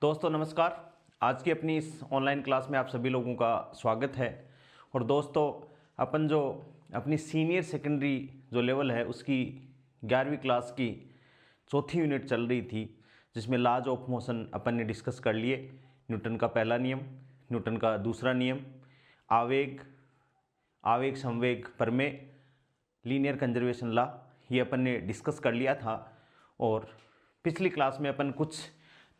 दोस्तों नमस्कार। आज की अपनी इस ऑनलाइन क्लास में आप सभी लोगों का स्वागत है। और दोस्तों अपन जो अपनी सीनियर सेकेंडरी जो लेवल है उसकी 11वीं क्लास की चौथी यूनिट चल रही थी, जिसमें लॉज ऑफ मोशन अपन ने डिस्कस कर लिए। न्यूटन का पहला नियम, न्यूटन का दूसरा नियम, आवेग, आवेग संवेग प्रमेय, लीनियर कंजर्वेशन लॉ, ये अपन ने डिस्कस कर लिया था। और पिछली क्लास में अपन कुछ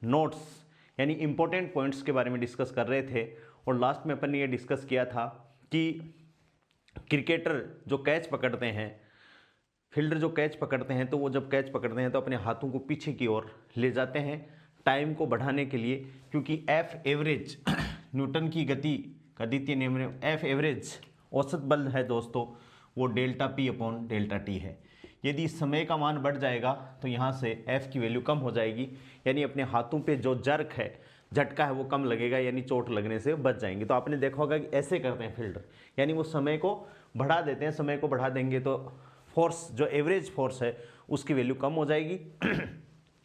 नोट्स यानी इम्पोर्टेंट पॉइंट्स के बारे में डिस्कस कर रहे थे। और लास्ट में अपन ने ये डिस्कस किया था कि क्रिकेटर जो कैच पकड़ते हैं, फील्डर जो कैच पकड़ते हैं, तो वो जब कैच पकड़ते हैं तो अपने हाथों को पीछे की ओर ले जाते हैं टाइम को बढ़ाने के लिए, क्योंकि एफ एवरेज न्यूटन की गति का द्वितीय नियम में एफ एवरेज औसत बल है दोस्तों, वो delta P upon delta T है। यदि समय का मान बढ़ जाएगा तो यहाँ से f की वैल्यू कम हो जाएगी, यानी अपने हाथों पे जो जर्क है, झटका है, वो कम लगेगा, यानी चोट लगने से बच जाएंगे। तो आपने देखा होगा कि ऐसे करते हैं फील्डर, यानी वो समय को बढ़ा देते हैं। समय को बढ़ा देंगे तो फोर्स, जो एवरेज फोर्स है, उसकी वैल्यू कम हो जाएगी।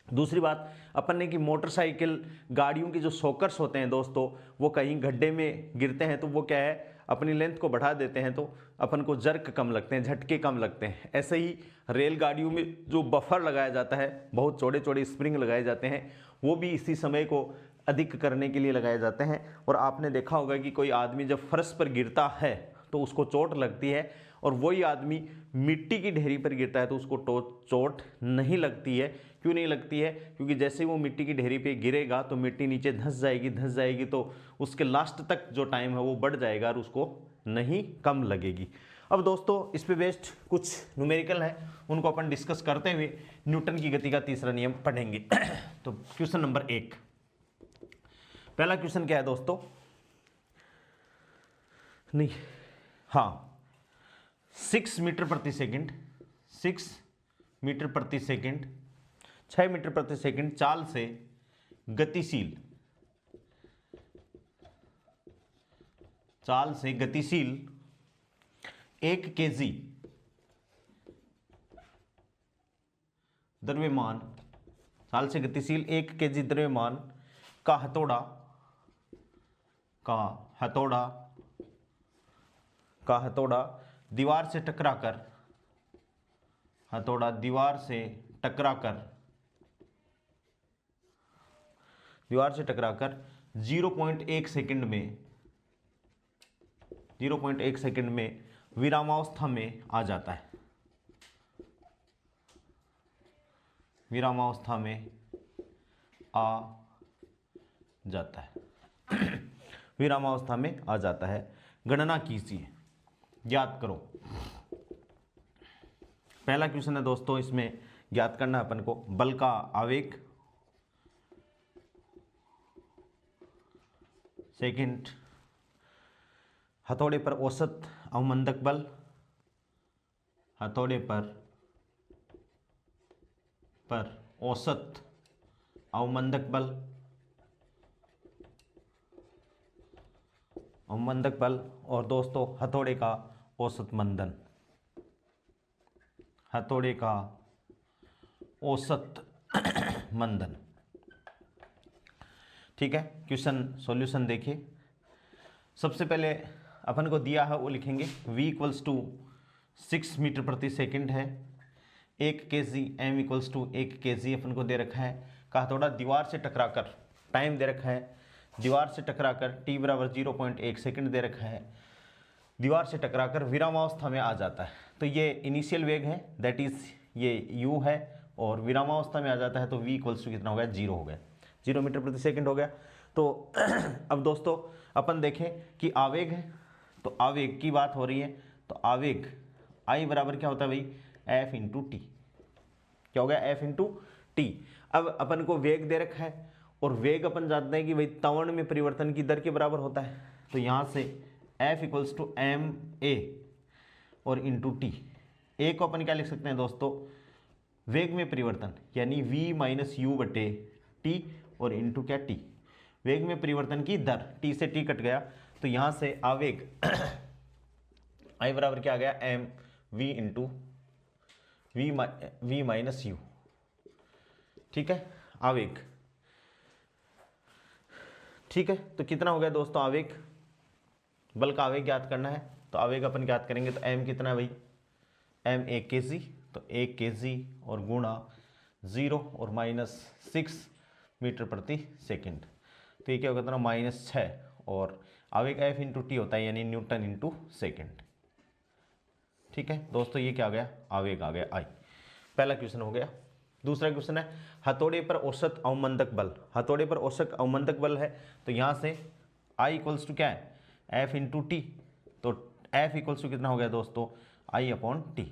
दूसरी बात अपन ने कि मोटरसाइकिल गाड़ियों की जो शॉकर्स होते हैं दोस्तों, वो कहीं गड्ढे में गिरते हैं तो वो क्या है, अपनी लेंथ को बढ़ा देते हैं तो अपन को जर्क कम लगते हैं, झटके कम लगते हैं। ऐसे ही रेलगाड़ियों में जो बफर लगाया जाता है, बहुत चौड़े चौड़े स्प्रिंग लगाए जाते हैं, वो भी इसी समय को अधिक करने के लिए लगाए जाते हैं। और आपने देखा होगा कि कोई आदमी जब फर्श पर गिरता है तो उसको चोट लगती है, और वही आदमी मिट्टी की ढेरी पर गिरता है तो उसको चोट नहीं लगती है। क्यों नहीं लगती है? क्योंकि जैसे ही वो मिट्टी की ढेरी पे गिरेगा तो मिट्टी नीचे धंस जाएगी तो उसके लास्ट तक जो टाइम है वो बढ़ जाएगा और उसको नहीं कम लगेगी। अब दोस्तों इस पे बेस्ड कुछ न्यूमेरिकल है, उनको अपन डिस्कस करते हुए न्यूटन की गति का तीसरा नियम पढ़ेंगे। तो क्वेश्चन नंबर 1, पहला क्वेश्चन क्या है दोस्तों? नहीं, हाँ, 6 मीटर प्रति सेकंड, 6 मीटर प्रति सेकंड, 6 मीटर प्रति सेकंड चाल से गतिशील, चाल से गतिशील 1 केजी द्रव्यमान, चाल से गतिशील 1 केजी द्रव्यमान का हथौड़ा, का हथौड़ा दीवार से टकराकर, हथौड़ा दीवार से टकराकर 0.1 सेकंड में, 0.1 सेकंड में विरामावस्था में आ जाता है, विरामावस्था में आ जाता है। विरामावस्था में आ जाता है। गणना कीजिए, ज्ञात करो। पहला क्वेश्चन है दोस्तों, इसमें ज्ञात करना है अपन को बल का आवेग। सेकंड, हथौड़े पर औसत अवमंदक बल, हथौड़े पर औसत अवमंदक बल, अवमंदक बल। और दोस्तों हथौड़े का औसत मंदन, हथौड़े का औसत मंदन। ठीक है, क्वेश्चन सॉल्यूशन देखिए। सबसे पहले अपन को दिया है वो लिखेंगे, v इक्वल्स टू 6 मीटर प्रति सेकंड है, 1 KG, m equals to 1 KG अपन को दे रखा है। का हथौड़ा दीवार से टकराकर, टाइम दे रखा है, दीवार से टकराकर t बराबर 0.1 सेकंड दे रखा है, दीवार से टकराकर विरामावस्था में आ जाता है। तो ये इनिशियल वेग है, दैट इज ये u है, और विरामावस्था में आ जाता है तो v इक्वल्स टू कितना हो गया, 0 हो गया, 0 मीटर प्रति सेकंड हो गया। तो अब दोस्तों अपन देखें कि आवेग है, तो आवेग की बात हो रही है, तो आवेग I बराबर क्या होता है भाई, F इंटू टी। क्या हो गया, F इंटू टी। अब अपन को वेग दे रखा है, और वेग अपन जानते हैं कि भाई त्वरण में परिवर्तन की दर के बराबर होता है। तो यहाँ से F equals to M A और इंटू टी। ए को अपन क्या लिख सकते हैं दोस्तों, वेग में परिवर्तन, यानी v माइनस यू बटे टी, और इंटू क्या, टी, वेग में परिवर्तन की दर, टी से टी कट गया, तो यहां से आवेग I बराबर क्या आ गया, M V into V minus U. ठीक है, आवेग ठीक है, तो कितना हो गया दोस्तों आवेग, बल का आवेग ज्ञात करना है। तो आवेग अपन ज्ञात करेंगे तो m कितना है भाई, m 1 kg, तो 1 kg और गुणा 0 और -6 मीटर प्रति सेकंड, तो ये क्या होगा ना -6, और आवेग F इंटू टी होता है यानी न्यूटन इंटू सेकेंड। ठीक है दोस्तों, ये क्या आ गया, आवेग आ गया I। पहला क्वेश्चन हो गया। दूसरा क्वेश्चन है हथौड़े पर औसत अवमंदक बल। हथौड़े पर औसत अवमंदक बल है, तो यहाँ से I इक्वल्स टू क्या है, F इंटू टी, तो F इक्वल्स टू कितना हो गया दोस्तों, I अपॉन टी।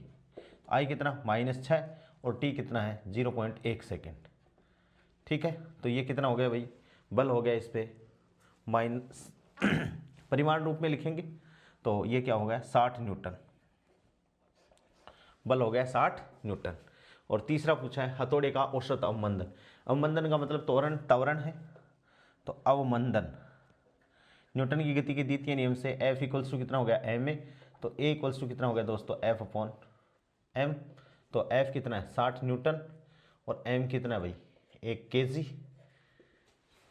I कितना -6 और t कितना है 0.1 सेकेंड। ठीक है, तो ये कितना हो गया भाई, बल हो गया इस पर माइनस परिमाण रूप में लिखेंगे तो ये क्या हो गया 60 न्यूटन, बल हो गया 60 न्यूटन। और तीसरा पूछा है हथौड़े का औसत अवमंदन। अवमंदन का मतलब त्वरण है, तो अवमंदन न्यूटन की गति के द्वितीय नियम से F इक्वल्स टू कितना हो गया ma, तो A इक्वल्स टू कितना हो गया दोस्तों F अपॉन m, तो F कितना है 60 न्यूटन और m कितना है भाई 1 kg।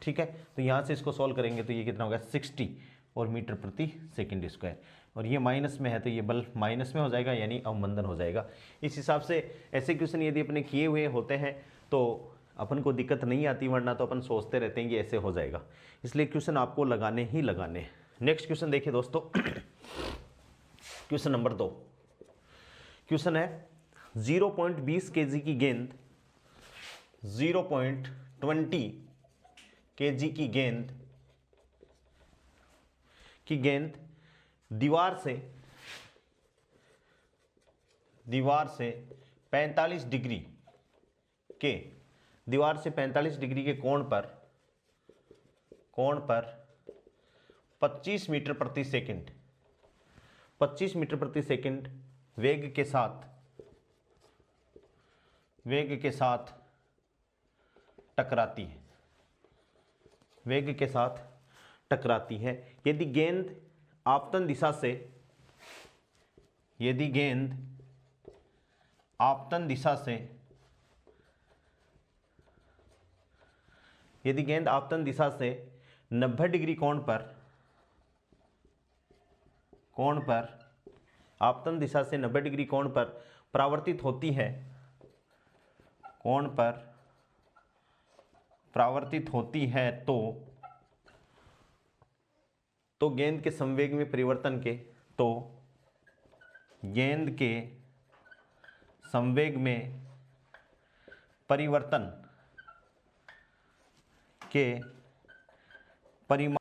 ठीक है, तो यहाँ से इसको सॉल्व करेंगे तो ये कितना होगा 60 और मीटर प्रति सेकंड स्क्वायर, और ये माइनस में है तो ये बल माइनस में हो जाएगा यानी अवमंदन हो जाएगा। इस हिसाब से ऐसे क्वेश्चन यदि अपने किए हुए होते हैं तो अपन को दिक्कत नहीं आती, वरना तो अपन सोचते रहते हैं कि ऐसे हो जाएगा, इसलिए क्वेश्चन आपको लगाने ही लगाने। नेक्स्ट क्वेश्चन देखिए दोस्तों, क्वेश्चन नंबर 2। क्वेश्चन है 0.20 kg की गेंद 0.20 kg की गेंद दीवार से 45 डिग्री के कोण पर 25 मीटर प्रति सेकंड वेग के साथ टकराती है। यदि गेंद आपतन दिशा से यदि गेंद आपतन दिशा से 90 डिग्री कोण पर परावर्तित होती है तो गेंद के संवेग में परिवर्तन के परिमाण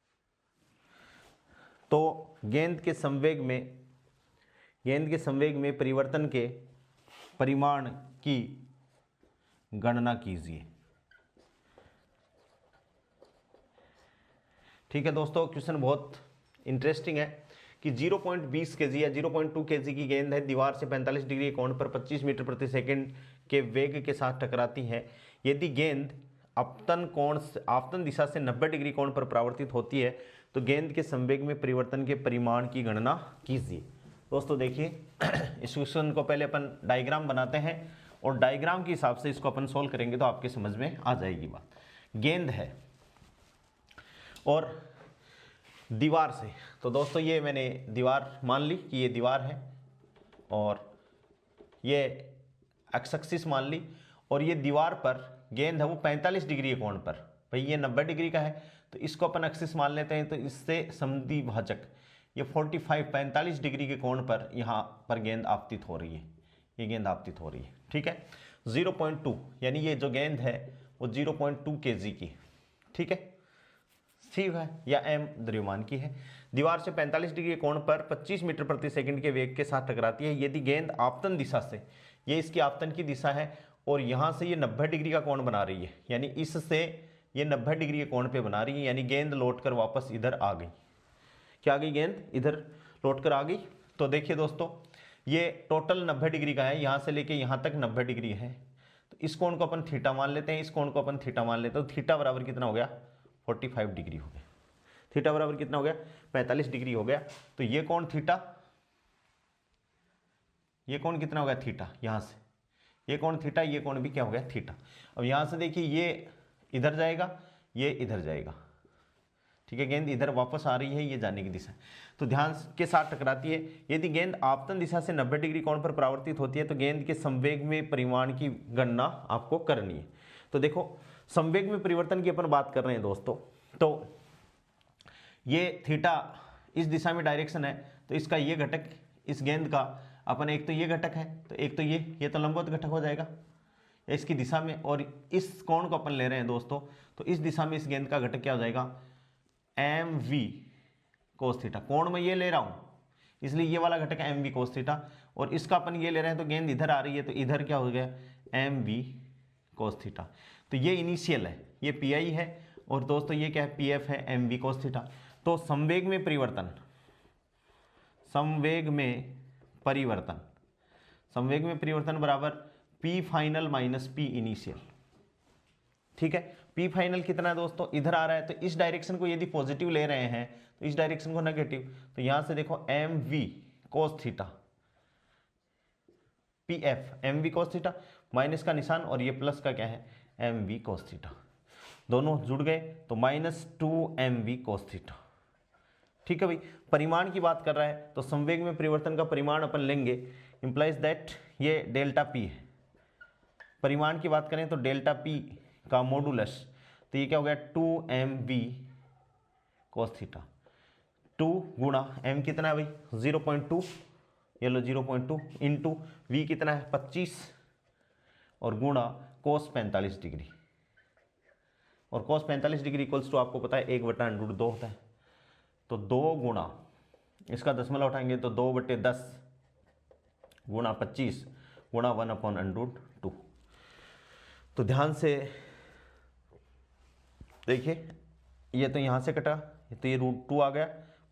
परिवर्तन के परिमाण की गणना कीजिए। ठीक है दोस्तों, क्वेश्चन बहुत इंटरेस्टिंग है कि 0.20 kg या 0.2 kg की गेंद है, दीवार से 45 डिग्री कोण पर 25 मीटर प्रति सेकंड के वेग के साथ टकराती है। यदि गेंद आपतन दिशा से 90 डिग्री कोण पर परावर्तित होती है तो गेंद के संवेग में परिवर्तन के परिमाण की गणना कीजिए। दोस्तों देखिए, इस क्वेश्चन को पहले अपन डायग्राम बनाते हैं और डायग्राम के हिसाब से इसको अपन सोल्व करेंगे तो आपके समझ में आ जाएगी बात। गेंद है और दीवार से, तो दोस्तों ये मैंने दीवार मान ली कि ये दीवार है और ये एक्स एक्सिस मान ली, और ये दीवार पर गेंद है वो 45 डिग्री के कोण पर, भाई ये 90 डिग्री का है तो इसको अपन एक्सिस मान लेते हैं, तो इससे समद्विभाजक ये 45 डिग्री के कोण पर यहाँ पर गेंद आपतित हो रही है, ये गेंद आपतित हो रही है। ठीक है, 0.2 यानी ये जो गेंद है वो 0.2 kg की, ठीक है या m द्रव्यमान की है। दीवार से 45 डिग्री कोण पर 25 मीटर प्रति सेकंड के वेग के साथ टकराती है। यदि गेंद आपतन दिशा से, ये इसकी आपतन की दिशा है और यहाँ से ये 90 डिग्री का कोण बना रही है, यानी इससे ये 90 डिग्री के कोण पे बना रही है, यानी गेंद लौटकर वापस इधर आ गई। क्या आ गई, गेंद इधर लौटकर आ गई। तो देखिए दोस्तों, ये टोटल 90 डिग्री का है, यहाँ से लेके यहाँ तक 90 डिग्री है, तो इस कोण को अपन थीटा मान लेते हैं, इस कोण को अपन थीटा मान लेते हैं। तो थीटा बराबर कितना हो गया 45 डिग्री हो गया। थीटा बराबर कितना हो गया 45 डिग्री हो गया। तो ये कोण थीटा, ये कोण कितना हो गया थीटा, यहाँ से ये कोण थीटा, ये कोण भी क्या हो गया थीटा। अब यहाँ से देखिए ये इधर जाएगा, ये इधर जाएगा, ठीक है, गेंद इधर वापस आ रही है, ये जाने की दिशा, तो ध्यान के साथ टकराती है। यदि गेंद आपतन दिशा से 90 डिग्री कोण पर परावर्तित होती है तो गेंद के संवेग में परिमाण की गणना आपको करनी है। तो देखो संवेग में परिवर्तन की अपन बात कर रहे हैं दोस्तों, तो ये थीटा इस दिशा में डायरेक्शन है, तो इसका ये घटक इस गेंद का अपन, एक तो ये घटक है, तो एक तो ये तो लंबवत घटक हो जाएगा इसकी दिशा में, और इस कोण को अपन ले रहे हैं दोस्तों, तो इस दिशा में इस गेंद का घटक क्या हो जाएगा, एम वी कोस थीटा। कोण में ये ले रहा हूं इसलिए ये वाला घटक एम वी कोस थीटा, और इसका अपन ये ले रहे हैं तो गेंद इधर आ रही है, तो इधर क्या हो गया, एम वी कोस थीटा। तो ये इनिशियल है, ये पी आई है, और दोस्तों ये क्या है, पी एफ है, एम वी कोस थीटा। तो संवेग में परिवर्तन, संवेग में परिवर्तन, संवेग में परिवर्तन बराबर P final minus P initial. ठीक है, पी फाइनल कितना है दोस्तों, इधर आ रहा है, तो इस डायरेक्शन को यदि पॉजिटिव ले रहे हैं तो इस डायरेक्शन को नेगेटिव, तो यहां से देखो M V cos theta, P F M V cos theta, minus का निशान और ये प्लस का क्या है, एम वी कोस थीटा, दोनों जुड़ गए तो -2 एम वी कोस थीटा। ठीक है भाई, परिमाण की बात कर रहा है तो संवेग में परिवर्तन का परिमाण अपन लेंगे, इंप्लाइज दैट ये डेल्टा पी है। परिमाण की बात करें तो डेल्टा पी का मॉडुलस, तो ये क्या हो गया, 2 एम वी कोस थीटा। 2 गुणा एम कितना है भाई, 0.2, ये लो 0.2 इंटू वी कितना है 25, और गुणा कोस 45 डिग्री, और कोस 45 डिग्री इक्वल्स टू आपको पता है 1/√2 होता है, तो 2 गुणा इसका दशमलव उठाएंगे तो 2/10 गुणा 25 गुणा 1/√2। तो ध्यान से देखिए, ये तो यहाँ से कटा, तो ये √2 आ गया,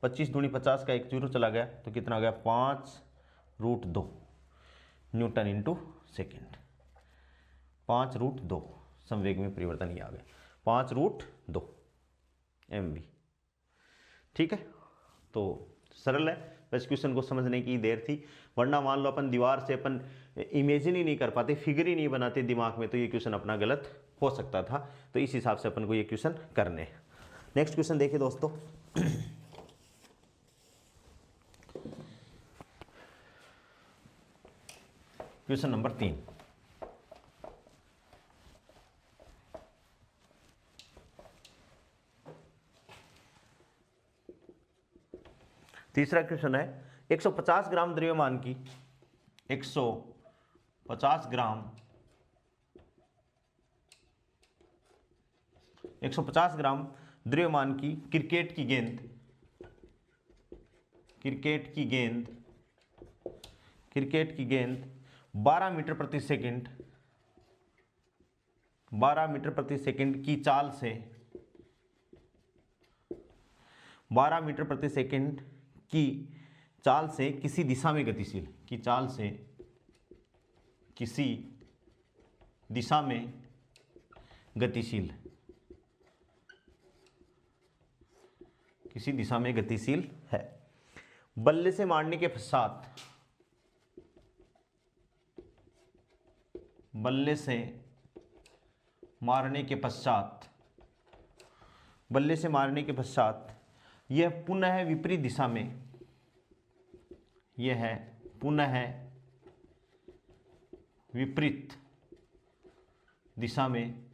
25 दूनी 50 का 1 0 चला गया, तो कितना आ गया 5√2 न्यूटन इंटू सेकेंड, 5√2 संवेग में परिवर्तन ये आ गया 5√2 mv। ठीक है, तो सरल है, बस क्वेश्चन को समझने की देर थी, वरना मान लो अपन दीवार से अपन इमेजिन ही नहीं कर पाते, फिगर ही नहीं बनाते दिमाग में, तो ये क्वेश्चन अपना गलत हो सकता था। तो इस हिसाब से अपन को ये क्वेश्चन करने हैं। नेक्स्ट क्वेश्चन देखिए दोस्तों, क्वेश्चन नंबर 3। तीसरा क्वेश्चन है, 150 ग्राम द्रव्यमान की 150 ग्राम 150 ग्राम द्रव्यमान की क्रिकेट की गेंद 12 मीटर प्रति सेकंड 12 मीटर प्रति सेकंड की चाल से 12 मीटर प्रति सेकंड की चाल से किसी दिशा में गतिशील, की चाल से किसी दिशा में गतिशील, किसी दिशा में गतिशील है। बल्ले से मारने के पश्चात, बल्ले से मारने के पश्चात, बल्ले से मारने के पश्चात यह पुनः विपरीत दिशा में, यह है पुनः विपरीत दिशा में,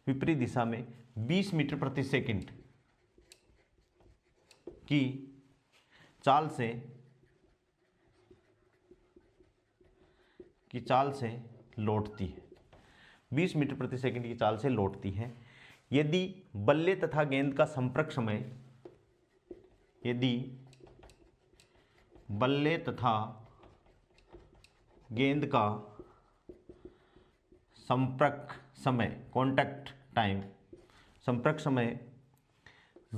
विपरीत दिशा में 20 मीटर प्रति सेकंड की चाल से लौटती है, 20 मीटर प्रति सेकंड की चाल से लौटती है। यदि बल्ले तथा गेंद का संपर्क समय, यदि बल्ले तथा गेंद का संपर्क समय, कॉन्टैक्ट टाइम, संपर्क समय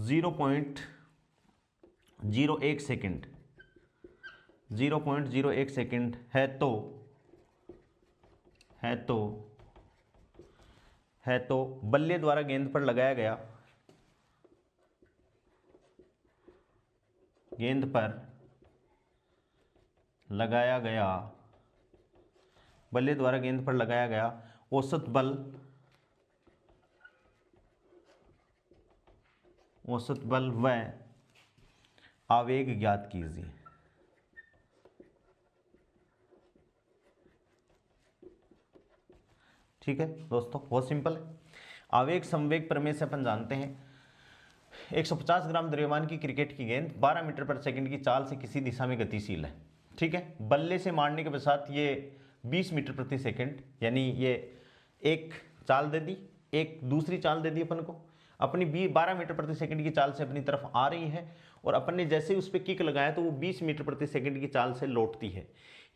0.01 सेकंड, 0.01 सेकंड है तो बल्ले द्वारा गेंद पर लगाया गया, गेंद पर लगाया गया, बल्ले द्वारा गेंद पर लगाया गया औसत बल औसत बल व आवेग ज्ञात कीजिए। ठीक है दोस्तों, बहुत सिंपल है। आवेग संवेग प्रमेय से अपन जानते हैं 150 ग्राम द्रव्यमान की क्रिकेट की गेंद 12 मीटर पर सेकंड की चाल से किसी दिशा में गतिशील है। ठीक है, बल्ले से मारने के पश्चात ये 20 मीटर प्रति सेकंड, यानी ये एक चाल दे दी, एक दूसरी चाल दे दी अपन को, अपनी 12 मीटर प्रति सेकंड की चाल से अपनी तरफ आ रही है और अपन ने जैसे ही उस पर किक लगाया तो वो 20 मीटर प्रति सेकंड की चाल से लौटती है।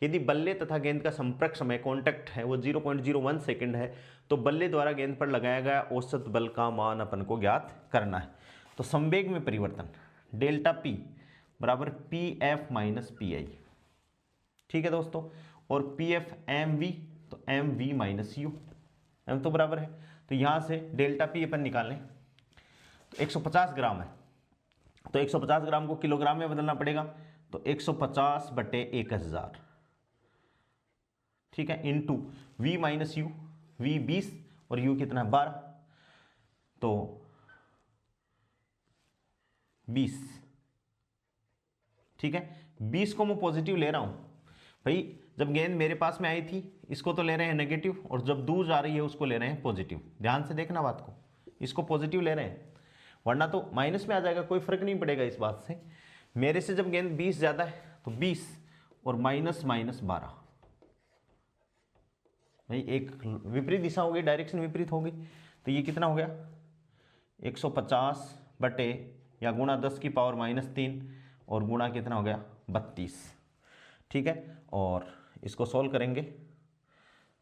यदि बल्ले तथा गेंद का संपर्क समय कॉन्टैक्ट है वो 0.01 सेकंड है तो बल्ले द्वारा गेंद पर लगाया गया औसत बल का मान अपन को ज्ञात करना है। तो संवेग में परिवर्तन डेल्टा पी बराबर P F minus P I. ठीक है दोस्तों, और पी एफ एम वी तो M V minus U, M तो बराबर है, तो यहाँ से डेल्टा पी अपन निकालें तो 150 ग्राम है तो 150 ग्राम को किलोग्राम में बदलना पड़ेगा, तो 150 बटे 1000, ठीक है, into v minus you, v 20 और u कितना है 12, तो 20। ठीक है, 20 को मैं पॉजिटिव ले रहा हूं भाई, जब गेंद मेरे पास में आई थी इसको तो ले रहे हैं नेगेटिव और जब दूर जा रही है उसको ले रहे हैं पॉजिटिव। ध्यान से देखना बात को, इसको पॉजिटिव ले रहे हैं वरना तो माइनस में आ जाएगा, कोई फर्क नहीं पड़ेगा इस बात से। मेरे से जब गेंद 20 ज़्यादा है तो 20 और माइनस माइनस 12, भाई एक विपरीत दिशा हो गई, डायरेक्शन विपरीत हो गई, तो ये कितना हो गया 150 बटे या गुणा 10 की पावर माइनस 3 और गुणा कितना हो गया 32। ठीक है, और इसको सॉल्व करेंगे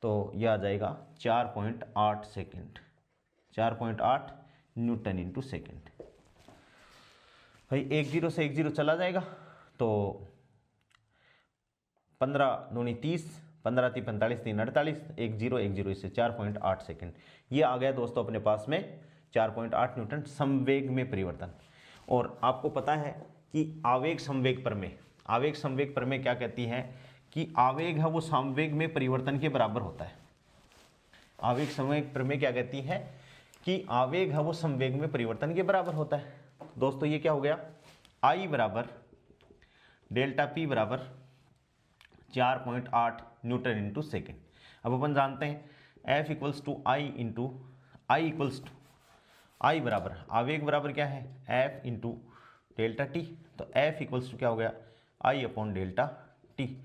तो ये आ जाएगा 4.8 सेकेंड, 4.8 न्यूटन इंटू सेकेंड। भाई 10 से 10 चला जाएगा तो 15 दूनी 30, 15 × 45 3 48, 10 इससे 4.8 सेकेंड। ये आ गया दोस्तों अपने पास में 4.8 न्यूटन संवेग में परिवर्तन। और आपको पता है कि आवेग संवेग प्रमेय, आवेग संवेग प्रमेय क्या कहती है कि आवेग है वो संवेग में परिवर्तन के बराबर होता है। आवेग संवेग प्रमेय क्या कहती है कि आवेग है वो संवेग में परिवर्तन के बराबर होता है। दोस्तों ये क्या हो गया, I बराबर डेल्टा पी बराबर 4.8 न्यूटन इंटू सेकेंड। अब अपन जानते हैं F equals to I into I equals to I बराबर आवेग बराबर क्या है F इंटू डेल्टा टी, तो F इक्वल्स टू क्या हो गया I upon delta T.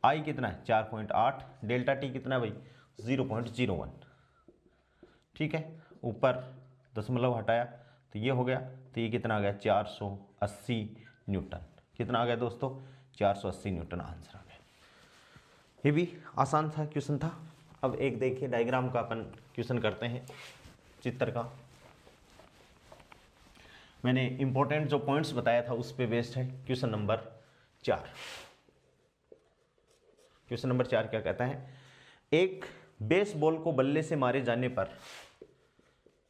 I कितना है 4.8, डेल्टा टी कितना है भाई 0.01। ठीक है, ऊपर दशमलव हटाया तो ये हो गया, तो ये कितना आ गया 480 न्यूटन। कितना आ गया दोस्तों 480 न्यूटन आंसर आ गया। ये भी आसान था क्वेश्चन था। अब एक देखिए डायग्राम का अपन क्वेश्चन करते हैं, चित्र का। मैंने इंपॉर्टेंट जो पॉइंट्स बताया था उस पे बेस्ड है क्वेश्चन नंबर 4। क्वेश्चन नंबर 4 क्या कहता है, एक बेसबॉल को बल्ले से मारे जाने पर,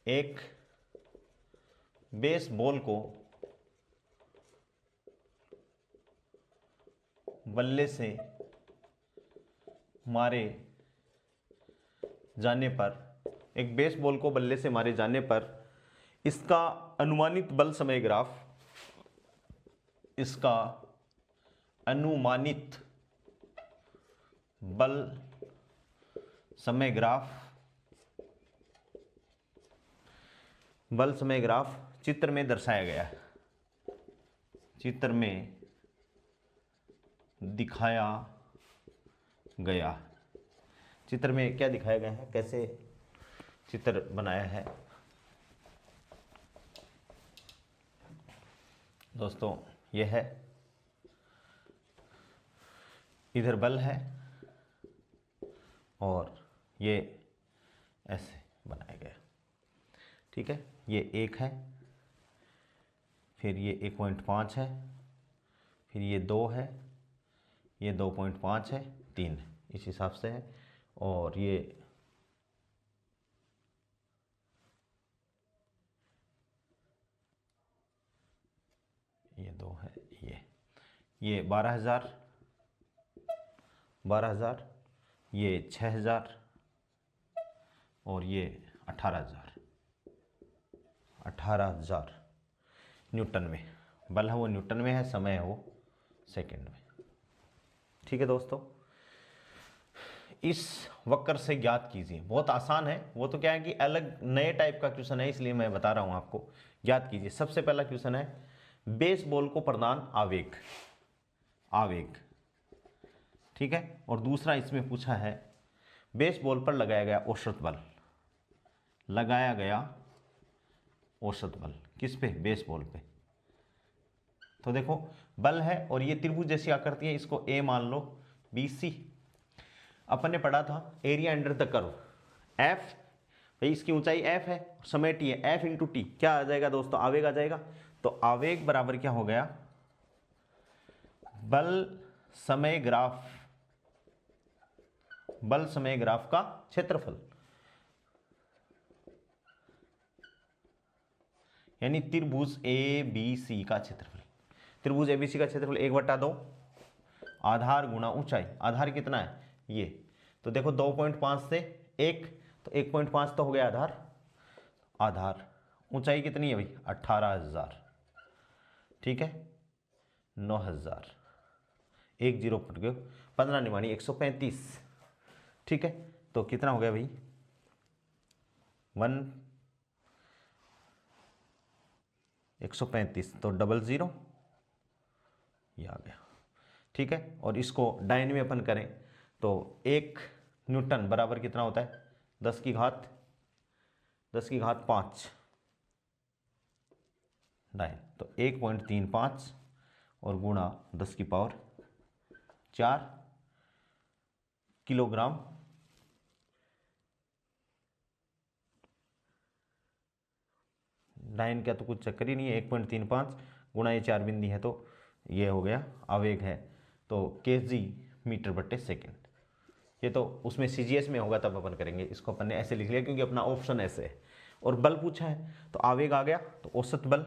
एक बेसबॉल को बल्ले से मारे जाने पर, एक बेसबॉल को बल्ले से मारे जाने पर इसका अनुमानित बल समय ग्राफ, इसका अनुमानित बल समय ग्राफ, बल समय ग्राफ चित्र में दर्शाया गया है, चित्र में दिखाया गया। चित्र में क्या दिखाया गया है, कैसे चित्र बनाया है दोस्तों, यह है, इधर बल है और ये ऐसे बनाया गया। ठीक है, ये 1 है, फिर ये 1.5 है, फिर ये 2 है, ये 2.5 है, 3 है, इस हिसाब से है। और ये ये 2 है, ये 12,000, ये 6,000 और ये 18,000। न्यूटन में, बल है वो न्यूटन में है, समय है वो सेकंड में। ठीक है दोस्तों, इस वक्र से ज्ञात कीजिए। बहुत आसान है, वो तो क्या है कि अलग नए टाइप का क्वेश्चन है, इसलिए मैं बता रहा हूं आपको। ज्ञात कीजिए। सबसे पहला क्वेश्चन है बेसबॉल को प्रदान आवेग, आवेग, ठीक है। और दूसरा इसमें पूछा है बेसबॉल पर लगाया गया औसत बल, लगाया गया औसत बल किस पे, बेसबॉल पे। तो देखो बल है और ये त्रिभुज जैसी आकृति है, इसको ए मान लो, BC। अपन ने पढ़ा था area under the curve, F, भाई इसकी ऊंचाई एफ है, समय टी है, एफ इंटू टी क्या आ जाएगा दोस्तों, आवेग आ जाएगा। तो आवेग बराबर क्या हो गया, बल समय ग्राफ, बल समय ग्राफ का क्षेत्रफल, यानी त्रिभुज ABC का क्षेत्रफल। त्रिभुज ABC का क्षेत्रफल 1/2 आधार गुणा ऊंचाई, आधार कितना है ये, तो देखो 2.5 से 1, तो 1.5 तो हो गया आधार, आधार ऊंचाई कितनी है भाई 18,000, ठीक है 9,000, 1 0 पट गए, 15 निमानी 135, ठीक है। तो कितना हो गया भाई 135, तो 00 ये आ गया, ठीक है। और इसको डाइन में अपन करें तो 1 न्यूटन बराबर कितना होता है 10 की घात 5 डाइन, तो 1.35 और गुणा 10 की पावर 4 किलोग्राम डाइन का तो कुछ चक्कर ही नहीं है, 1.35 गुणा ये 4 बिंदी है, तो ये हो गया आवेग है, तो kg मीटर बटे सेकेंड। ये तो उसमें CGS में होगा तब अपन करेंगे, इसको अपन ने ऐसे लिख लिया क्योंकि अपना ऑप्शन ऐसे है। और बल पूछा है तो आवेग आ गया, तो औसत बल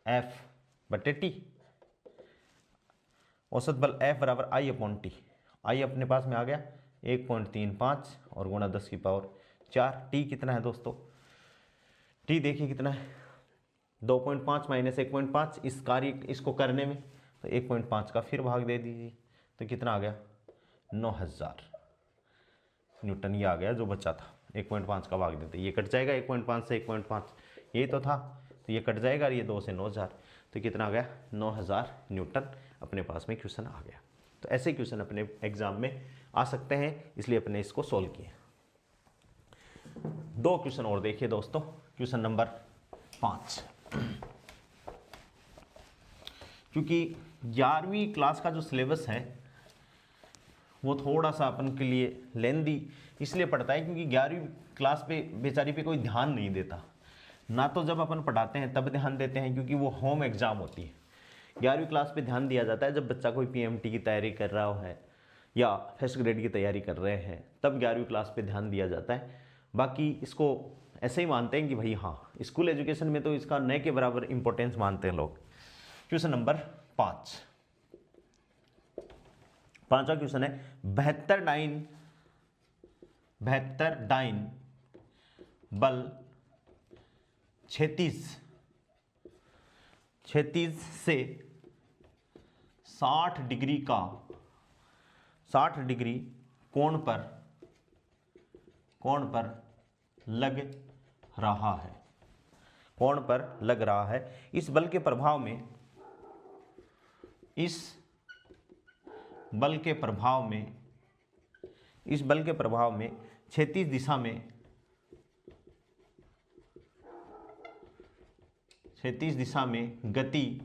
F बटे T, औसत बल F बराबर I/T, I अपने पास में आ गया 1.35 और गुणा 10 की पावर 4, T कितना है दोस्तों, T देखिए कितना है 2.5 माइनस 1.5, इस कार्य इसको करने में तो 1.5 का फिर भाग दे दीजिए, तो कितना आ गया 9,000 न्यूटन, ये आ गया जो बचा था। 1.5 का भाग देते ये कट जाएगा, 1.5 से 1.5 यही तो था, तो ये कट जाएगा और ये 2 से 9,000, तो कितना आ गया 9,000 न्यूटन अपने पास में क्वेश्चन आ गया। तो ऐसे क्वेश्चन अपने एग्जाम में आ सकते हैं, इसलिए अपने इसको सोल्व किए। 2 क्वेश्चन और देखिए दोस्तों। क्वेश्चन नंबर 5, क्योंकि 11वीं क्लास का जो सिलेबस है वो थोड़ा सा अपन के लिए लेंदी इसलिए पड़ता है क्योंकि 11वीं क्लास पे बेचारी पे कोई ध्यान नहीं देता, ना तो जब अपन पढ़ाते हैं तब ध्यान देते हैं क्योंकि वो होम एग्जाम होती है। 11वीं क्लास पे ध्यान दिया जाता है जब बच्चा कोई PMT की तैयारी कर रहा है या फर्स्ट ग्रेड की तैयारी कर रहे हैं, तब 11वीं क्लास पे ध्यान दिया जाता है। बाकी इसको ऐसे ही मानते हैं कि भाई हाँ स्कूल एजुकेशन में तो इसका न के बराबर इंपॉर्टेंस मानते हैं लोग। क्वेश्चन नंबर 5, पांचवा क्वेश्चन है 72 डाइन बल क्षैतिज से 60 डिग्री कोण पर लग रहा है। इस बल के प्रभाव में क्षैतिज दिशा में गति,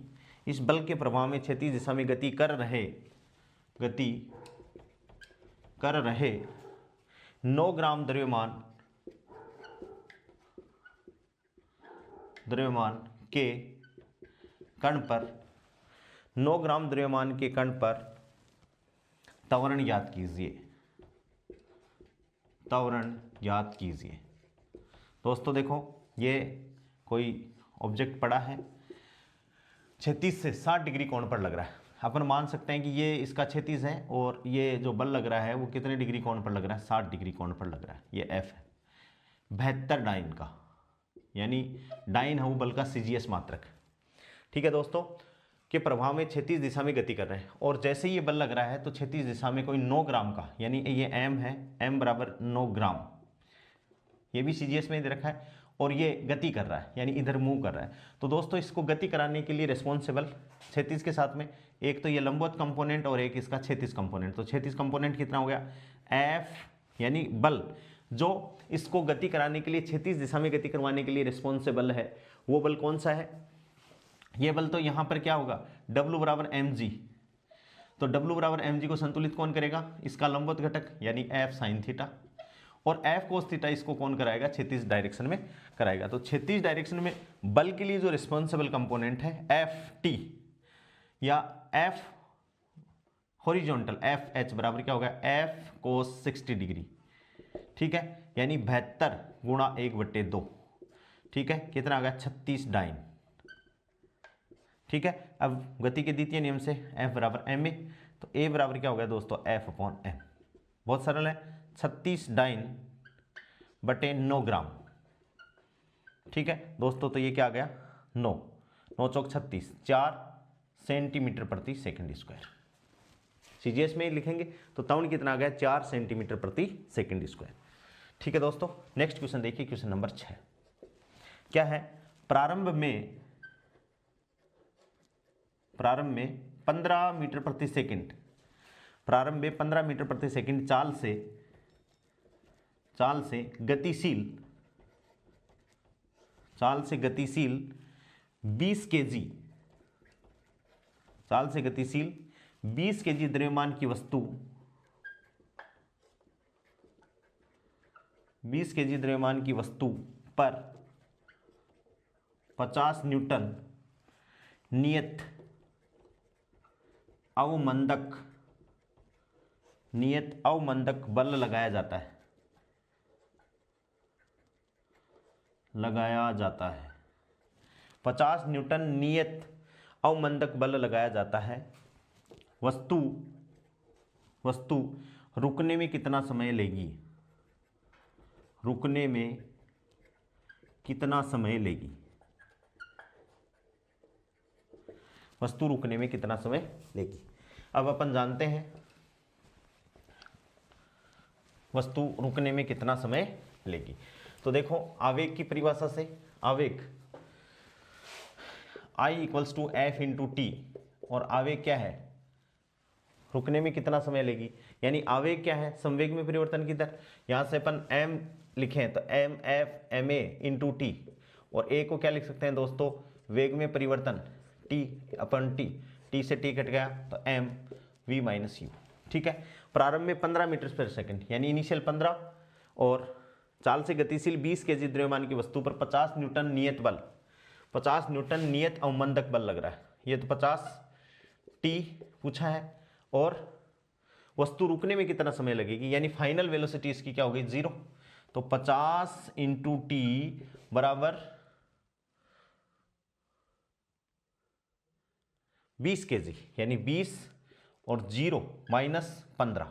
इस बल के प्रभाव में क्षैतिज दिशा में गति कर रहे 9 ग्राम द्रव्यमान के कण पर 9 ग्राम द्रव्यमान के कण पर त्वरण ज्ञात कीजिए। दोस्तों देखो ये कोई ऑब्जेक्ट पड़ा है, क्षैतिज से 60 डिग्री कोण पर लग रहा है। अपन मान सकते हैं कि ये इसका क्षैतिज है और ये जो बल लग रहा है वो कितने डिग्री कोण पर लग रहा है, 60 डिग्री कोण पर लग रहा है। ये F है 72 डाइन का, यानी डाइन हऊ बल का CGS मात्रक, ठीक है दोस्तों, के प्रभाव में क्षैतिज दिशा में गति कर रहे हैं। और जैसे ही ये बल लग रहा है तो क्षैतिज दिशा में कोई 9 ग्राम का, यानी ये m है, m बराबर 9 ग्राम, ये भी CGS में दे रखा है, और ये गति कर रहा है यानी इधर मूव कर रहा है। तो दोस्तों इसको गति कराने के लिए रिस्पॉन्सिबल क्षैतिज के साथ में एक तो ये लंबवत कंपोनेंट और एक इसका क्षैतिज कंपोनेंट। तो क्षैतिज कंपोनेंट कितना हो गया, F, यानी बल जो इसको गति कराने के लिए, क्षैतिज दिशा में गति करवाने के लिए रिस्पॉन्सिबल है, वो बल कौन सा है, ये बल तो यहाँ पर क्या होगा, W बराबर mg। तो W बराबर mg को संतुलित कौन करेगा, इसका लंबवत घटक यानी F साइन थीटा, और F कोस थीटा इसको कौन कराएगा, क्षैतिज डायरेक्शन में कराएगा। तो क्षैतिज डायरेक्शन में बल के लिए जो रिस्पॉन्सिबल कंपोनेंट है Ft या F हॉरिजॉन्टल, FH बराबर क्या होगा, F कोस 60 डिग्री, ठीक है, यानी 72 गुणा 1/2, ठीक है, कितना आ गया 36 डाइन, ठीक है। अब गति के द्वितीय नियम से F बराबर ma, तो A बराबर क्या हो गया दोस्तों, F/m, बहुत सरल है, 36 डाइन बटे 9 ग्राम, ठीक है दोस्तों। तो ये क्या आ गया, 9 चौक 36, 4 सेंटीमीटर प्रति सेकंड स्क्वायर। CGS में लिखेंगे तो ताउन कितना आ गया, 4 सेंटीमीटर प्रति सेकंड स्क्वायर, ठीक है दोस्तों। नेक्स्ट क्वेश्चन देखिए, क्वेश्चन नंबर 6 क्या है, प्रारंभ में 15 मीटर प्रति सेकंड, प्रारंभ में 15 मीटर प्रति सेकंड चाल से गतिशील 20 kg, चाल से गतिशील 20 kg द्रव्यमान की वस्तु, 20 kg द्रव्यमान की वस्तु पर 50 न्यूटन नियत अवमंदक बल लगाया जाता है, 50 न्यूटन नियत अवमंदक बल लगाया जाता है। वस्तु रुकने में कितना समय लेगी, वस्तु रुकने में कितना समय लेगी। अब अपन जानते हैं वस्तु रुकने में कितना समय लेगी। तो देखो आवेग की परिभाषा से, आवेग I equals to F into टी, और आवेग क्या है, रुकने में कितना समय लेगी, यानी आवेग क्या है, संवेग में परिवर्तन की दर। यहाँ से अपन m लिखें तो mf ma इंटू टी, और a को क्या लिख सकते हैं दोस्तों, वेग में परिवर्तन t से t कट गया तो m v माइनस u, ठीक है। प्रारंभ में 15 मीटर पर सेकंड यानी इनिशियल 15, और चाल से गतिशील 20 kg द्रव्यमान की वस्तु पर 50 न्यूटन नियत अवमंदक बल लग रहा है। ये तो 50 t पूछा है, और वस्तु रुकने में कितना समय लगेगी, यानी फाइनल वेलोसिटी इसकी क्या होगी, 0। तो 50 इंटू टी बराबर 20 kg, यानी 20 और 0 माइनस 15,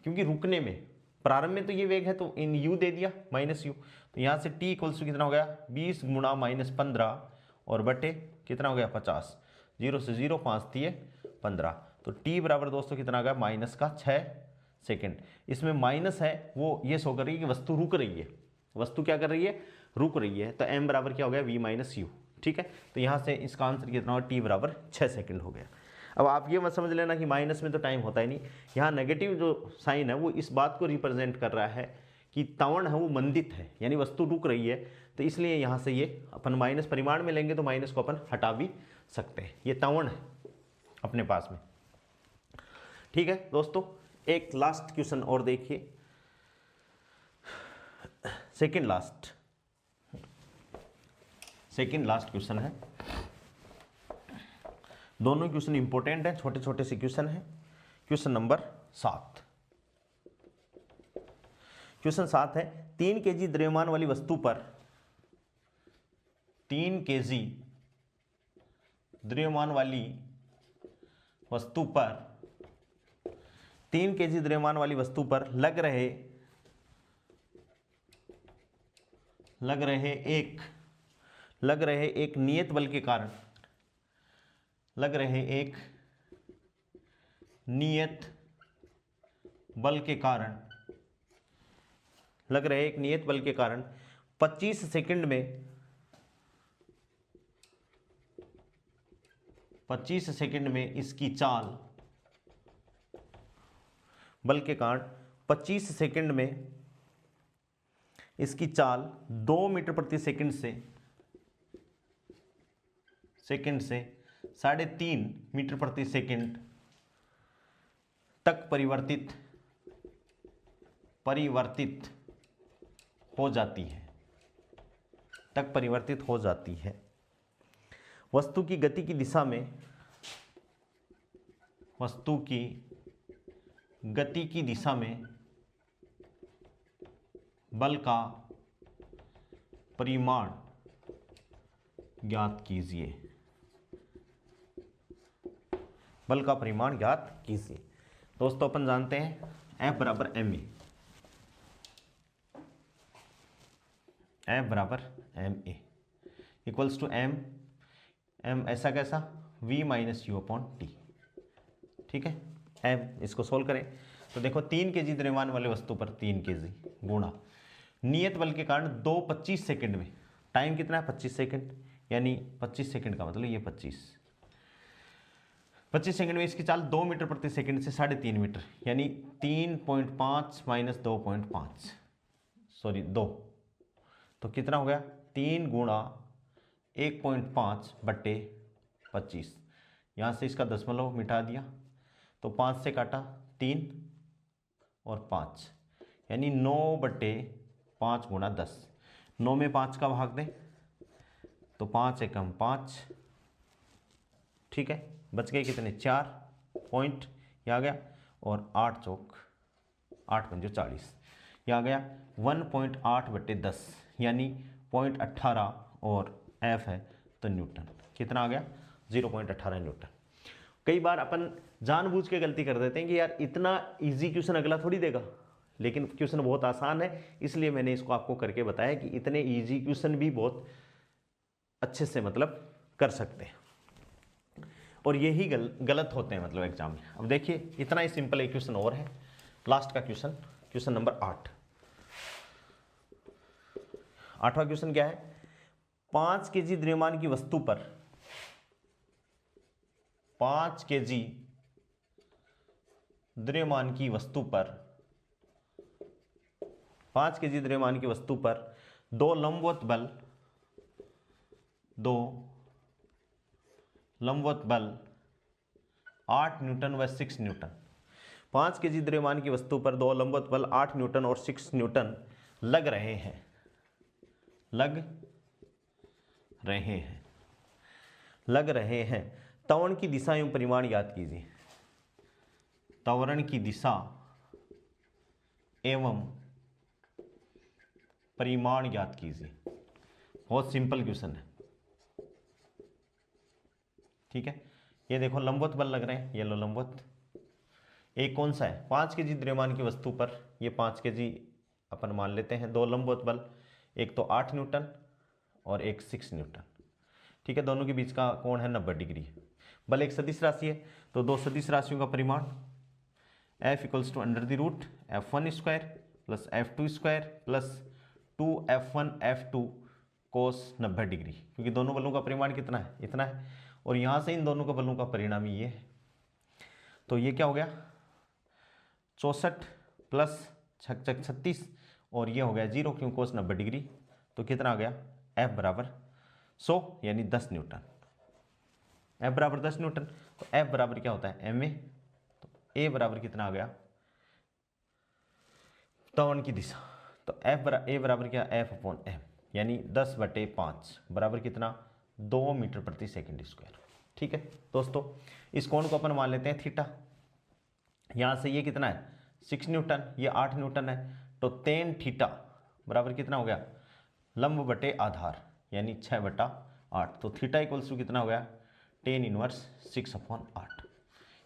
क्योंकि रुकने में प्रारंभ में तो ये वेग है तो इन u दे दिया माइनस u, तो यहाँ से t इक्वल्स टू कितना हो गया, 20 गुणा माइनस 15 और बटे कितना हो गया 50, 0 से 0 5 दिए 15, तो t बराबर दोस्तों कितना आ गया, माइनस का 6 सेकेंड। इसमें माइनस है वो ये शो कर रही है कि वस्तु रुक रही है, वस्तु क्या कर रही है, रुक रही है। तो m बराबर क्या हो गया, v माइनस यू, ठीक है। तो यहाँ से इसका आंसर कितना होगा, t बराबर 6 सेकेंड हो गया। अब आप ये मत समझ लेना कि माइनस में तो टाइम होता ही नहीं, यहाँ नेगेटिव जो साइन है वो इस बात को रिप्रेजेंट कर रहा है कि त्वरण है वो मंदित है, यानी वस्तु रुक रही है, तो इसलिए यहाँ से ये अपन माइनस परिमाण में लेंगे तो माइनस को अपन हटा भी सकते हैं, ये त्वरण है अपने पास में, ठीक है दोस्तों। एक लास्ट क्वेश्चन और देखिए, सेकंड लास्ट क्वेश्चन है, दोनों क्वेश्चन इंपॉर्टेंट हैं, छोटे छोटे से क्वेश्चन हैं। क्वेश्चन नंबर 7, क्वेश्चन 7 है, 3 kg द्रव्यमान वाली वस्तु पर 3 kg द्रव्यमान वाली वस्तु पर लग लग रहे एक नियत बल के कारण, लग रहे एक नियत बल के कारण, लग रहे एक नियत बल के कारण 25 सेकंड में, 25 सेकंड में इसकी चाल, बल के कारण 25 सेकंड में इसकी चाल 2 मीटर प्रति सेकंड से 3.5 मीटर प्रति सेकंड तक परिवर्तित हो जाती है, तक परिवर्तित हो जाती है। वस्तु की गति की दिशा में, वस्तु की गति की दिशा में बल का परिमाण ज्ञात कीजिए, बल का परिमाण ज्ञात कीजिए। दोस्तों अपन जानते हैं F बराबर ma, F बराबर ma इक्वल्स टू m ऐसा कैसा v minus you upon T. ठीक है, m इसको सोल्व करें तो देखो 3 kg द्रव्यमान वाले वस्तु पर 3 kg गुणा नियत बल के कारण 25 सेकंड में, टाइम कितना है 25 सेकंड, यानी 25 सेकंड का मतलब ये 25 सेकंड में इसकी चाल 2 मीटर प्रति सेकंड से 3.5 मीटर, यानी 3.5 माइनस 2.5 सॉरी 2, तो कितना हो गया 3 गुणा 1.5 बट्टे 25। यहाँ से इसका दशमलव मिटा दिया तो 5 से काटा 3 और 5, यानी 9 बट्टे 5 गुणा 10। 9 में 5 का भाग दें तो 5 एकम 5, ठीक है, बच गए कितने 4 पॉइंट, यह आ गया, और 8 चौक 8 पंजो 40, यह आ गया 1.8 बट्टे 10, यानी 0.18, और F है तो न्यूटन, कितना आ गया 0.18 न्यूटन। कई बार अपन जानबूझ के गलती कर देते हैं कि यार इतना इजी क्वेश्चन अगला थोड़ी देगा, लेकिन क्वेश्चन बहुत आसान है, इसलिए मैंने इसको आपको करके बताया कि इतने इजी क्वेश्चन भी बहुत अच्छे से मतलब कर सकते हैं, और यही गलत होते हैं मतलब एग्जाम में। अब देखिए इतना ही सिंपल एक क्वेश्चन और है, लास्ट का क्वेश्चन, क्वेश्चन नंबर 8। 8वां क्वेश्चन क्या है, 5 kg द्रव्यमान की वस्तु पर 5 kg द्रव्यमान की वस्तु पर 5 kg द्रव्यमान की वस्तु पर 2 लंबवत बल 8 न्यूटन व 6 न्यूटन। 5 kg द्रव्यमान की वस्तु पर 2 लंबवत बल 8 न्यूटन और 6 न्यूटन लग रहे हैं। त्वरण की दिशा एवं परिमाण ज्ञात कीजिए। त्वरण की दिशा एवं परिमाण ज्ञात कीजिए। बहुत सिंपल क्वेश्चन है, ठीक है। ये देखो लंबवत बल लग रहे हैं, ये लो लंबवत। एक कौन सा है, 5 kg द्रव्यमान की वस्तु पर, ये 5 kg अपन मान लेते हैं। 2 लंबवत बल, एक तो 8 न्यूटन और एक 6 न्यूटन, ठीक है। दोनों के बीच का कोण है 90 डिग्री। बल एक सदिश राशि है, तो 2 सदिश राशियों का परिमाण F equals to under the root F1 square plus F2 square plus 2F1 F2 cos 90 degree, क्योंकि दोनों बलों का परिमाण कितना है, इतना है, और यहाँ से इन दोनों का बलों का परिणाम ये है। तो ये क्या हो गया 64 प्लस 36, और ये हो गया 0 क्यों कोस 90 डिग्री, तो कितना आ गया F बराबर 100 यानी 10 न्यूटन। F बराबर 10 न्यूटन, तो F बराबर क्या होता है ma, तो A बराबर कितना आ गया त्वरण की दिशा, तो A बराबर क्या F अपॉन m, यानी 10/5 बराबर कितना 2 मीटर प्रति सेकंड स्क्वायर, ठीक है। दोस्तों इस कोण को अपन मान लेते हैं थीटा। यहाँ से ये कितना है 6 न्यूटन, ये 8 न्यूटन है, तो tan थीटा बराबर कितना हो गया लंब बटे आधार, यानी 6/8, तो थीटा इक्वल्स टू कितना हो गया tan इनवर्स 6/8।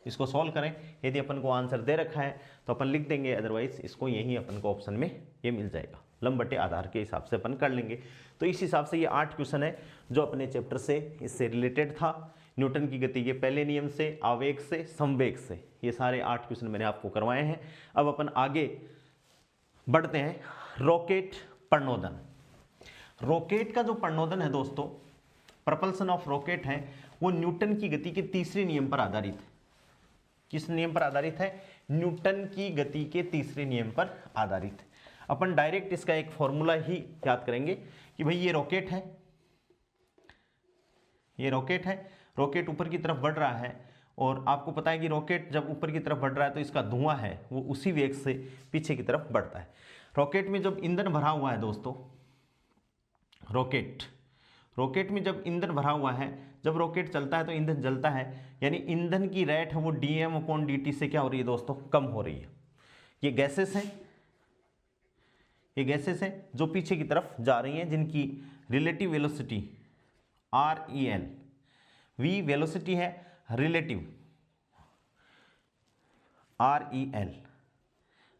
इसको सॉल्व करें, यदि अपन को आंसर दे रखा है तो अपन लिख देंगे, अदरवाइज इसको यहीं अपन को ऑप्शन में ये मिल जाएगा। लंब बटे आधार के हिसाब से अपन कर लेंगे। तो इस हिसाब से ये 8 क्वेश्चन है जो अपने चैप्टर से इससे रिलेटेड था। न्यूटन की गति के पहले नियम से, आवेग से, संवेग से, ये सारे 8 क्वेश्चन मैंने आपको करवाए हैं। अब अपन आगे बढ़ते हैं। रॉकेट प्रणोदन। रॉकेट का जो प्रणोदन है दोस्तों, प्रपल्सन ऑफ रॉकेट है, वो न्यूटन की गति के तीसरे नियम पर आधारित है। किस नियम पर आधारित है? न्यूटन की गति के तीसरे नियम पर आधारित है। अपन डायरेक्ट इसका एक फॉर्मूला ही याद करेंगे कि भाई ये रॉकेट है, ये रॉकेट है, रॉकेट ऊपर की तरफ बढ़ रहा है, और आपको पता है कि रॉकेट जब ऊपर की तरफ बढ़ रहा है तो इसका धुआं है वो उसी वेग से पीछे की तरफ बढ़ता है। रॉकेट में जब ईंधन भरा हुआ है दोस्तों, रॉकेट में जब ईंधन भरा हुआ है, जब रॉकेट चलता है तो ईंधन जलता है, यानी ईंधन की रेट है वो dm/dt से क्या हो रही है दोस्तों? कम हो रही है। ये गैसेस हैं, ये गैसेस हैं जो पीछे की तरफ जा रही हैं, जिनकी relative velocity REL, v velocity है, रिलेटिव REL,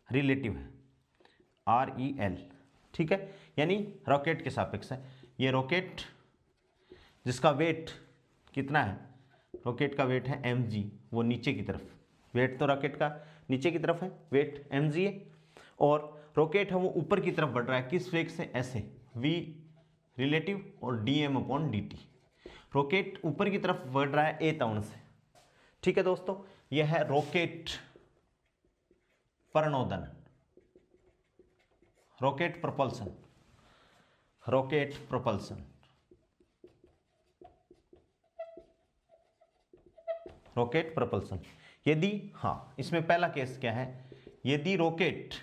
रिलेटिव है REL, ठीक है, यानी रॉकेट के सापेक्ष है। ये रॉकेट जिसका वेट कितना है, रॉकेट का वेट है mg, वो नीचे की तरफ, वेट तो रॉकेट का नीचे की तरफ है, वेट mg है, और रॉकेट है वो ऊपर की तरफ बढ़ रहा है, किस वेग से? ऐसे, v रिलेटिव और dm/dt। रॉकेट ऊपर की तरफ बढ़ रहा है a त्वरण से, ठीक है दोस्तों। यह है रॉकेट प्रणोदन, rocket propulsion, rocket propulsion, rocket propulsion. यदि, हाँ, इसमें पहला केस क्या है? यदि रॉकेट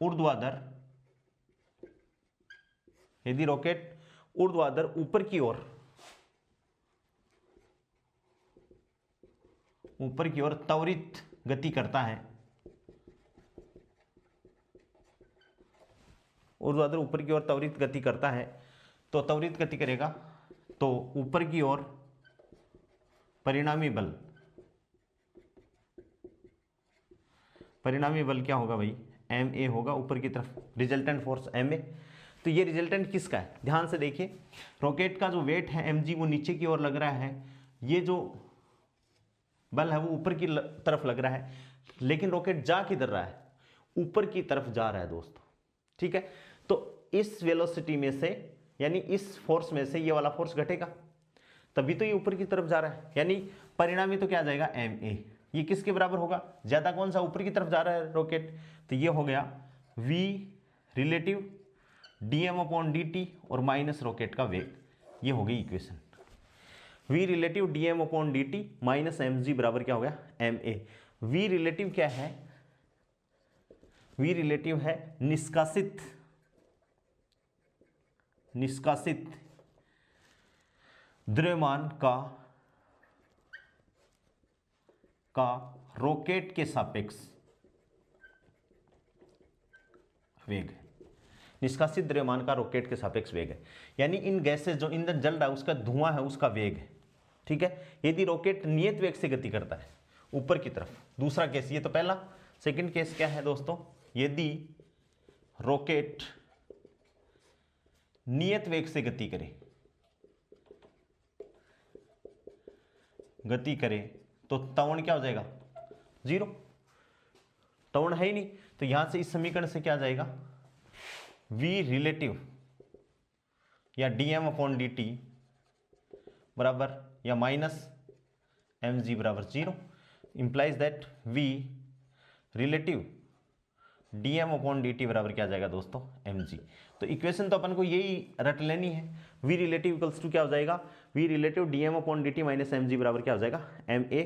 ऊर्ध्वाधर, यदि रॉकेट ऊर्ध्वाधर ऊपर की ओर, ऊपर की ओर त्वरित गति करता है, ऊर्ध्वाधर ऊपर की ओर त्वरित गति करता है, तो त्वरित गति करेगा तो ऊपर की ओर परिणामी बल, परिणामी बल क्या होगा भाई? ma होगा ऊपर की तरफ, रिजल्टेंट फोर्स ma। तो ये रिजल्टेंट किसका है? ध्यान से देखिए, रॉकेट का जो वेट है mg वो नीचे की ओर लग रहा है, ये जो बल है वो ऊपर की तरफ लग रहा है, लेकिन रॉकेट जा किधर रहा है? ऊपर की तरफ जा रहा है दोस्तों, ठीक है। तो इस वेलोसिटी में से, यानी इस फोर्स में से ये वाला फोर्स घटेगा, तभी तो ये ऊपर की तरफ जा रहा है, यानी परिणामी तो क्या आ जाएगा? ma। ये किसके बराबर होगा? ज्यादा कौन सा? ऊपर की तरफ जा रहा है रॉकेट, तो ये हो गया v रिलेटिव dm/dt और माइनस रॉकेट का वेग। ये हो गई equation, v relative dm/dt minus mg बराबर क्या हो गया? ma। v रिलेटिव क्या है? v रिलेटिव है निष्कासित, निष्कासित द्रव्यमान का रॉकेट के सापेक्ष वेग, निष्कासित द्रव्यमान का रॉकेट के सापेक्ष वेग है, यानी इन गैसेस जो ईंधन जल रहा है उसका धुआं है उसका वेग है, ठीक है। यदि रॉकेट नियत वेग से गति करता है ऊपर की तरफ, दूसरा केस, ये तो पहला। सेकंड केस क्या है दोस्तों? यदि रॉकेट नियत वेग से गति करे, गति करे तो त्वरण क्या हो जाएगा? 0, त्वरण है ही नहीं, तो यहां से इस समीकरण से क्या आ जाएगा? v रिलेटिव या dm/dt बराबर या माइनस mg बराबर 0, implies that v relative dm/dt बराबर क्या आ जाएगा दोस्तों? mg। तो इक्वेशन तो अपन को यही रट लेनी है, v रिलेटिव इक्वल्स टू क्या हो जाएगा? v relative dm/dt minus mg बराबर क्या हो जाएगा? ma,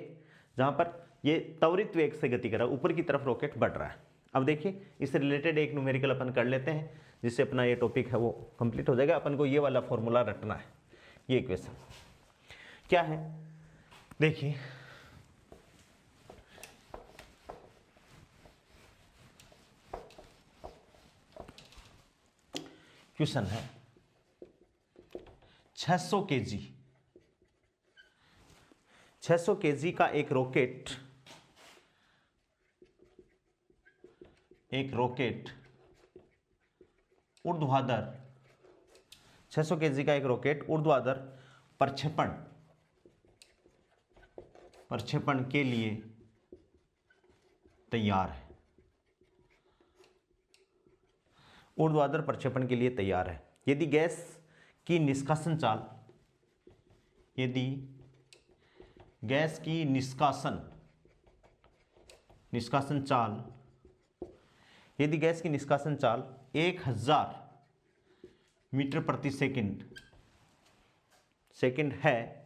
जहां पर ये त्वरित वेग से गति कर रहा है, ऊपर की तरफ रॉकेट बढ़ रहा है। अब देखिए, इससे रिलेटेड एक न्यूमेरिकल अपन कर लेते हैं, जिससे अपना ये टॉपिक है वो कंप्लीट हो जाएगा। अपन को ये वाला फॉर्मूला रटना है। ये इक्वेशन क्या है? देखिए, क्वेश्चन है 600 kg, 600 kg का एक एक रॉकेट ऊर्ध्वाधर 600 केजी का एक रॉकेट ऊर्ध्वाधर प्रक्षेपण के लिए तैयार है। ऊर्ध्वाधर प्रक्षेपण के लिए तैयार है। यदि गैस की निष्कासन चाल, यदि गैस की निष्कासन चाल, यदि गैस की निष्कासन चाल 1000 मीटर प्रति सेकंड है,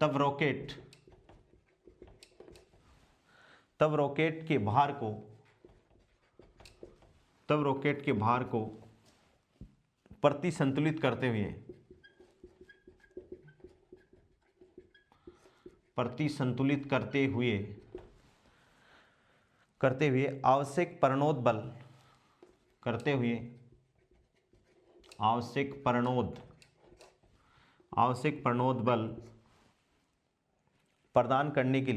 तब रॉकेट के भार को प्रतिसंतुलित करते हुए आवश्यक प्रणोद बल प्रदान करने के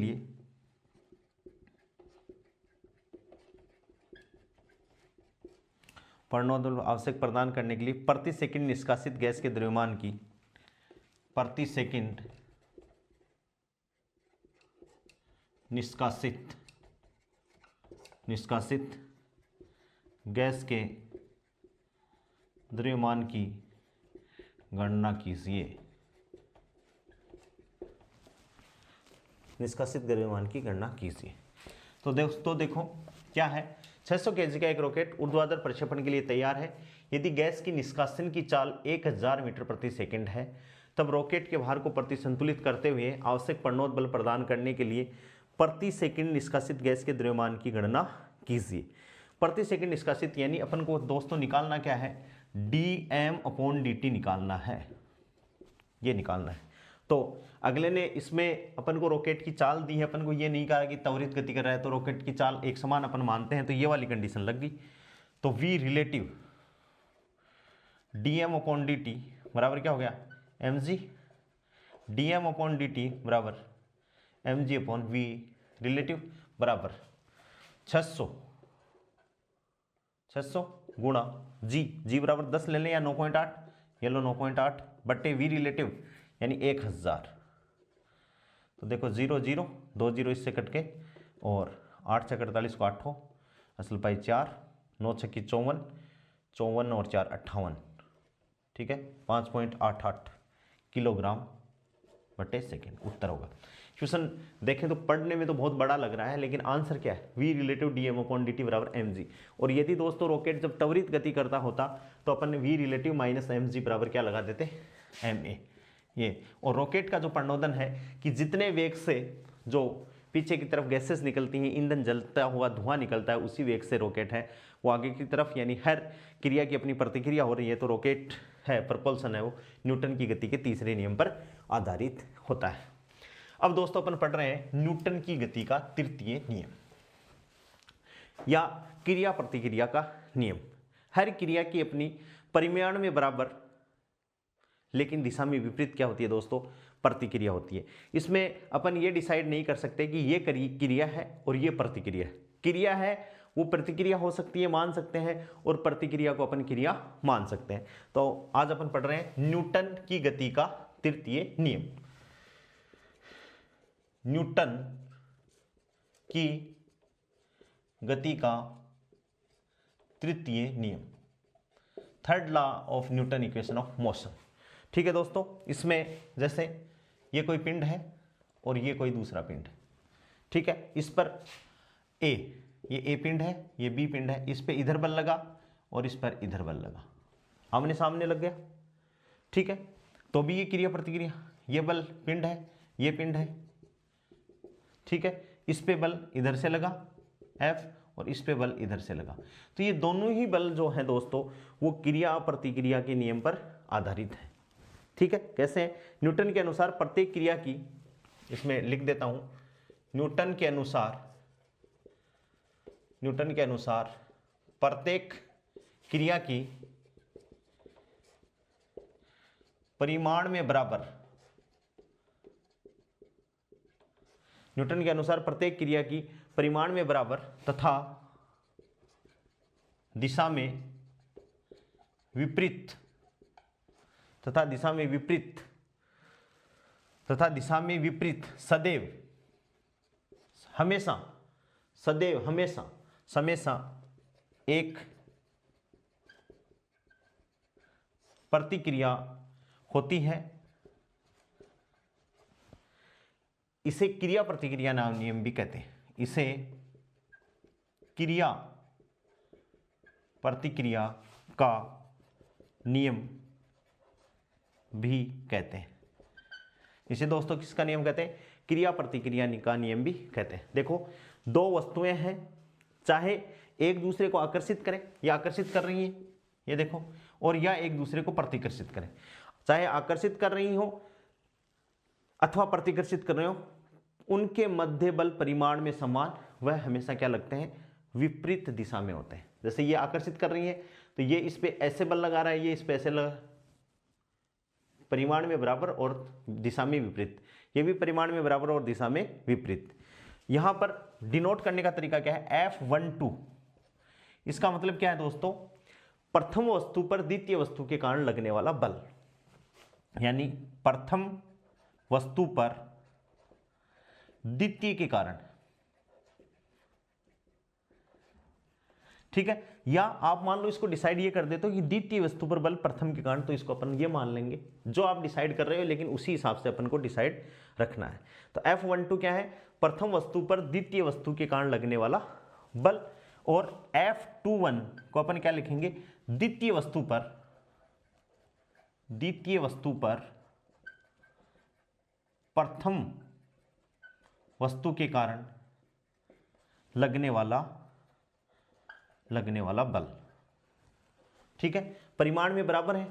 लिए प्रति सेकंड निष्कासित गैस के द्रव्यमान की निष्कासित गैस के द्रव्यमान की गणना कीजिए। तो दोस्तों देखो क्या है, 600 केजी का एक रॉकेट ऊर्ध्वाधर प्रक्षेपण के लिए तैयार है। यदि गैस की निष्कासन की चाल 1000 मीटर प्रति सेकंड है, तब रॉकेट के भार को प्रतिसंतुलित करते हुए आवश्यक प्रणोद बल प्रदान करने के लिए प्रति सेकंड निष्कासित गैस के द्रव्यमान की गणना कीजिए। प्रति सेकंड निष्कासित यानी अपन को दोस्तों निकालना क्या है, dm/dt निकालना है, ये निकालना है। तो अगले ने इसमें अपन को रॉकेट की चाल दी है, अपन को ये नहीं कहा कि त्वरित गति कर रहा है तो रॉकेट की चाल एक समान अपन मानते हैं, तो ये वाली कंडीशन लग गई। तो v रिलेटिव dm/dt बराबर क्या हो गया, mg, dm/dt बराबर mg/v रिलेटिव बराबर 600 गुणा g बराबर 10 ले लें या 9.8, ये लो 9.8 बट्टे v रिलेटिव यानी 1000। तो देखो 0 0 2 0 इससे कट के, और 8 6 48 को 8 हो, असल पाई 4, 9 6 54, 54 और 4 58, ठीक है, 5.88 किलोग्राम बटे सेकेंड उत्तर होगा। क्वेश्चन देखें तो पढ़ने में तो बहुत बड़ा लग रहा है, लेकिन आंसर क्या है, v रिलेटिव dm/dt बराबर mg। और यदि दोस्तों रॉकेट जब त्वरित गति करता होता तो अपन v रिलेटिव माइनस mg बराबर क्या लगा देते, ma। ये और रॉकेट का जो प्रणोदन है कि जितने वेग से जो पीछे की तरफ गैसेस निकलती हैं, ईंधन जलता हुआ धुआं निकलता है, उसी वेग से रॉकेट है वो आगे की तरफ, यानी हर क्रिया की अपनी प्रतिक्रिया हो रही है। तो रॉकेट है, प्रपल्सन है, वो न्यूटन की गति के तीसरे नियम पर आधारित होता है। अब दोस्तों अपन पढ़ रहे हैं न्यूटन की गति का तृतीय नियम या क्रिया प्रतिक्रिया का नियम। हर क्रिया की अपनी परिमाण में बराबर लेकिन दिशा में विपरीत क्या होती है दोस्तों, प्रतिक्रिया होती है। इसमें अपन ये डिसाइड नहीं कर सकते कि ये क्रिया है और ये प्रतिक्रिया है। क्रिया है वो प्रतिक्रिया हो सकती है, मान सकते हैं, और प्रतिक्रिया को अपन क्रिया मान सकते हैं। तो आज अपन पढ़ रहे हैं न्यूटन की गति का तृतीय नियम। न्यूटन की गति का तृतीय नियम, third law of Newton equation of motion. ठीक है दोस्तों, इसमें जैसे ये कोई पिंड है और ये कोई दूसरा पिंड है, ठीक है, इस पर ये ए पिंड है, ये बी पिंड है, इस पे इधर बल लगा और इस पर इधर बल लगा, आमने सामने लग गया, ठीक है। तो भी ये क्रिया प्रतिक्रिया, ये बल पिंड है, ये पिंड है, ठीक है, इस पे बल इधर से लगा F और इस पे बल इधर से लगा। तो ये दोनों ही बल जो है दोस्तों वो क्रिया प्रतिक्रिया के नियम पर आधारित है, ठीक है। कैसे? न्यूटन के अनुसार प्रत्येक क्रिया की, इसमें लिख देता हूं, न्यूटन के अनुसार प्रत्येक क्रिया की परिमाण में बराबर, न्यूटन के अनुसार प्रत्येक क्रिया की परिमाण में बराबर तथा दिशा में विपरीत सदैव हमेशा एक प्रतिक्रिया होती है। इसे क्रिया प्रतिक्रिया नाम नियम भी कहते हैं। इसे क्रिया प्रतिक्रिया का नियम भी कहते हैं। इसे दोस्तों किसका नियम कहते हैं? क्रिया प्रतिक्रिया का नियम भी कहते हैं। देखो, दो वस्तुएं हैं, चाहे एक दूसरे को आकर्षित करें या आकर्षित कर रही हैं, ये देखो, और या एक दूसरे को प्रतिकर्षित करें, चाहे आकर्षित कर रही हो अथवा प्रतिकर्षित कर रहे हो, उनके मध्य बल परिमाण में समान वह हमेशा क्या लगते हैं? विपरीत दिशा में होते हैं। जैसे ये आकर्षित कर रही है तो ये इस पे ऐसे बल लगा रहा है, ये इस पे ऐसे परिमाण में बराबर और दिशा में विपरीत, ये भी परिमाण में बराबर और दिशा में विपरीत। यहां पर डिनोट करने का तरीका क्या है? F12। इसका मतलब क्या है दोस्तों? प्रथम वस्तु पर द्वितीय वस्तु के कारण लगने वाला बल, यानी प्रथम वस्तु पर द्वितीय के कारण, ठीक है। या आप मान लो इसको डिसाइड ये कर देते हो कि द्वितीय वस्तु पर बल प्रथम के कारण, तो इसको अपन ये मान लेंगे जो आप डिसाइड कर रहे हो, लेकिन उसी हिसाब से अपन को डिसाइड रखना है। तो F12 क्या है? प्रथम वस्तु पर द्वितीय वस्तु के कारण लगने वाला बल। और F21 को अपन क्या लिखेंगे? द्वितीय वस्तु पर प्रथम वस्तु के कारण लगने वाला बल, ठीक है। परिमाण में बराबर है,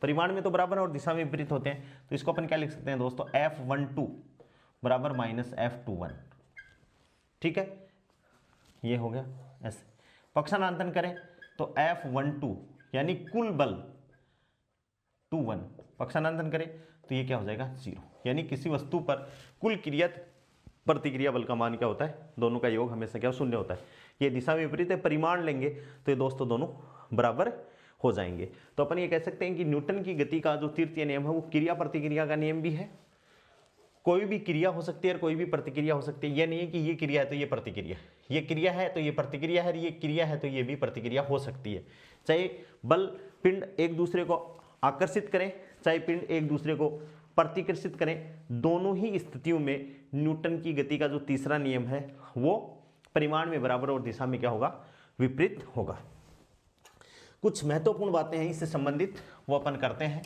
परिमाण में तो बराबर है और दिशा में विपरीत होते हैं, तो इसको अपन क्या लिख सकते हैं दोस्तों? F12 बराबर माइनस F21, ठीक है। ये हो गया ऐसे। पक्षांतरण करें तो F12 यानी कुल बल 21, पक्षांतरण करें तो ये क्या हो जाएगा? 0। यानी किसी वस्तु पर कुल क्रिया प्रतिक्रिया बल का मान क्या होता है? दोनों का योग हमेशा क्या? 0 होता है। ये दिशा में विपरीत है, परिमाण लेंगे तो ये दोस्तों दोनों बराबर हो जाएंगे। तो अपन ये कह सकते हैं कि न्यूटन की गति का जो तृतीय नियम है वो क्रिया प्रतिक्रिया का नियम भी है। कोई भी क्रिया हो सकती है और कोई भी प्रतिक्रिया हो सकती है। ये नहीं है कि ये क्रिया है तो ये प्रतिक्रिया, ये क्रिया है तो ये प्रतिक्रिया है, ये क्रिया है तो ये भी प्रतिक्रिया हो सकती है। चाहे बल पिंड एक दूसरे को आकर्षित करें, चाहे पिंड एक दूसरे को प्रतिकर्षित करें, दोनों ही स्थितियों में न्यूटन की गति का जो तीसरा नियम है वो परिमाण में बराबर और दिशा में क्या होगा? विपरीत होगा। कुछ महत्वपूर्ण बातें हैं इससे संबंधित, वो अपन करते हैं।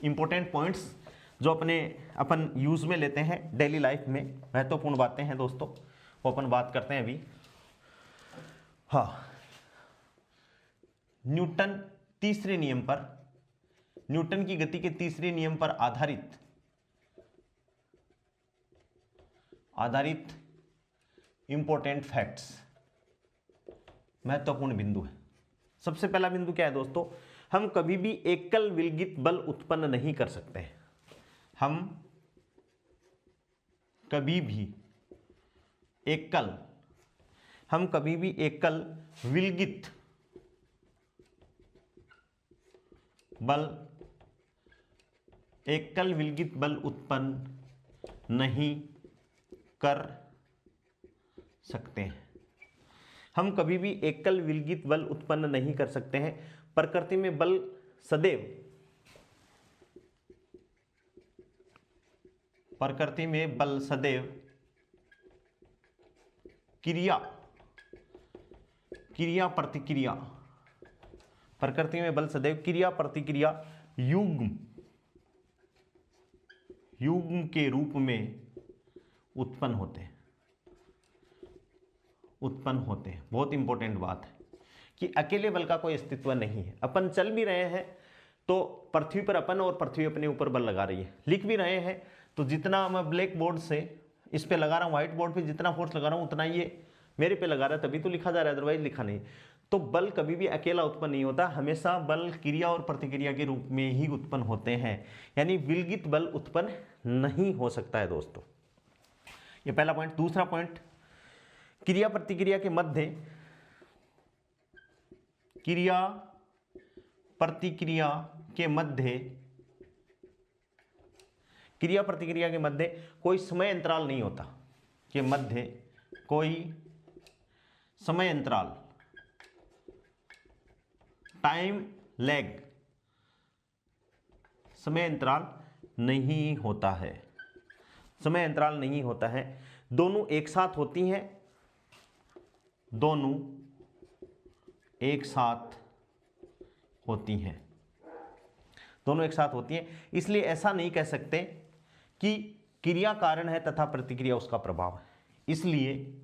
इंपॉर्टेंट पॉइंट्स जो अपन यूज में लेते हैं डेली लाइफ में, महत्वपूर्ण बातें हैं दोस्तों, वो अपन बात करते हैं अभी। हाँ, न्यूटन की गति के तीसरे नियम पर आधारित इंपॉर्टेंट फैक्ट्स, महत्वपूर्ण बिंदु है। सबसे पहला बिंदु क्या है दोस्तों? हम कभी भी एकल विलगित बल उत्पन्न नहीं कर सकते हैं। हम कभी भी एकल विलगित बल उत्पन्न नहीं कर सकते हैं। हम कभी भी एकल विलगित बल उत्पन्न नहीं कर सकते हैं। प्रकृति में बल सदैव क्रिया प्रतिक्रिया, प्रकृति में बल सदैव क्रिया प्रतिक्रिया युग्म के रूप में उत्पन्न होते हैं। बहुत इंपॉर्टेंट बात है कि अकेले बल का कोई अस्तित्व नहीं है। अपन चल भी रहे हैं तो पृथ्वी पर अपन और पृथ्वी अपने ऊपर बल लगा रही है। लिख भी रहे हैं तो जितना मैं ब्लैक बोर्ड से इस पे लगा रहा हूँ, व्हाइट बोर्ड पे जितना फोर्स लगा रहा हूँ उतना ये मेरे पे लगा रहा है, तभी तो लिखा जा रहा है, अदरवाइज लिखा नहीं। तो बल कभी भी अकेला उत्पन्न नहीं होता, हमेशा बल क्रिया और प्रतिक्रिया के रूप में ही उत्पन्न होते हैं। यानी विलगित बल उत्पन्न नहीं हो सकता है दोस्तों। ये पहला पॉइंट। दूसरा पॉइंट, क्रिया प्रतिक्रिया के मध्य, क्रिया प्रतिक्रिया के मध्य, क्रिया प्रतिक्रिया के मध्य कोई समय अंतराल नहीं होता, के मध्य कोई समय अंतराल, टाइम लैग, समय अंतराल नहीं होता है, समय अंतराल नहीं होता है। दोनों एक साथ होती हैं, दोनों एक साथ होती हैं, दोनों एक साथ होती हैं। इसलिए ऐसा नहीं कह सकते कि क्रिया कारण है तथा प्रतिक्रिया उसका प्रभाव है, इसलिए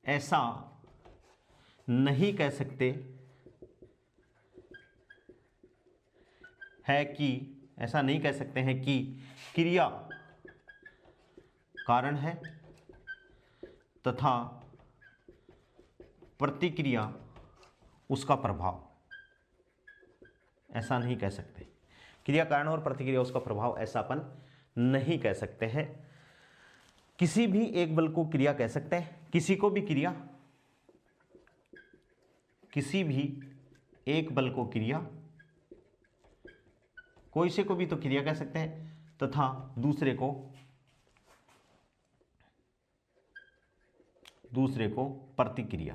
ऐसा नहीं कह सकते है कि, ऐसा नहीं कह सकते हैं कि क्रिया कारण है तथा प्रतिक्रिया उसका प्रभाव, ऐसा नहीं कह सकते। क्रिया कारण और प्रतिक्रिया उसका प्रभाव, ऐसा अपन नहीं कह सकते हैं। किसी भी एक बल को क्रिया कह सकते हैं, किसी को भी क्रिया, किसी भी एक बल को क्रिया, कोई से को भी तो क्रिया कह सकते हैं, तथा दूसरे को प्रतिक्रिया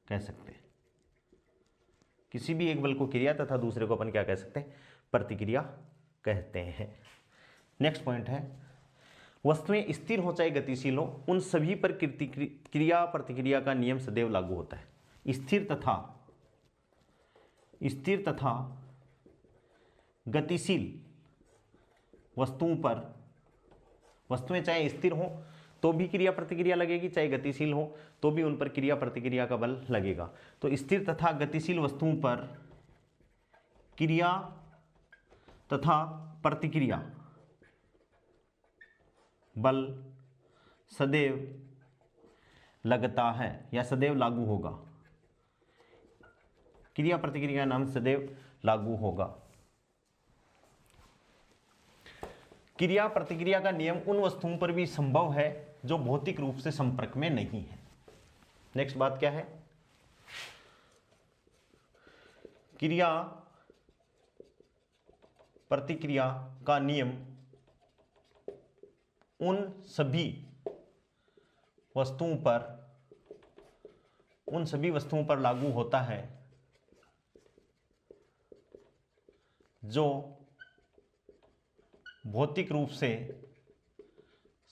कह सकते हैं। किसी भी एक बल को क्रिया तथा दूसरे को अपन क्या कह सकते हैं, प्रतिक्रिया कहते हैं। नेक्स्ट पॉइंट है, वस्तुएं स्थिर हो चाहे गतिशील हो, उन सभी पर क्रिया प्रतिक्रिया का नियम सदैव लागू होता है। स्थिर तथा गतिशील वस्तुओं पर, वस्तुएं चाहे स्थिर हो तो भी क्रिया प्रतिक्रिया लगेगी, चाहे गतिशील हो तो भी उन पर क्रिया प्रतिक्रिया का बल लगेगा। तो स्थिर तथा गतिशील वस्तुओं पर क्रिया तथा प्रतिक्रिया बल सदैव लगता है या सदैव लागू होगा, क्रिया प्रतिक्रिया नाम सदैव लागू होगा। क्रिया प्रतिक्रिया का नियम उन वस्तुओं पर भी संभव है जो भौतिक रूप से संपर्क में नहीं है। नेक्स्ट बात क्या है, क्रिया प्रतिक्रिया का नियम उन सभी वस्तुओं पर लागू होता है जो भौतिक रूप से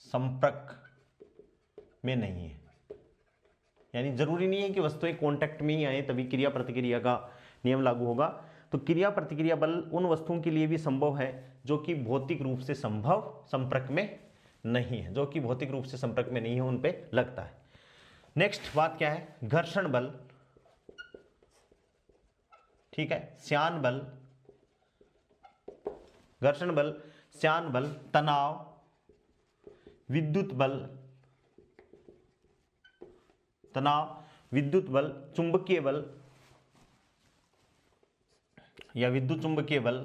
संपर्क में नहीं है। यानी जरूरी नहीं है कि वस्तुएं कांटेक्ट में ही आए तभी क्रिया प्रतिक्रिया का नियम लागू होगा। तो क्रिया प्रतिक्रिया बल उन वस्तुओं के लिए भी संभव है जो कि भौतिक रूप से संपर्क में नहीं है, जो कि भौतिक रूप से संपर्क में नहीं है, उन पे लगता है। नेक्स्ट बात क्या है, घर्षण बल, ठीक है, श्यान बल, घर्षण बल, श्यान बल, तनाव, विद्युत बल, चुंबकीय बल या विद्युत चुंबकीय बल,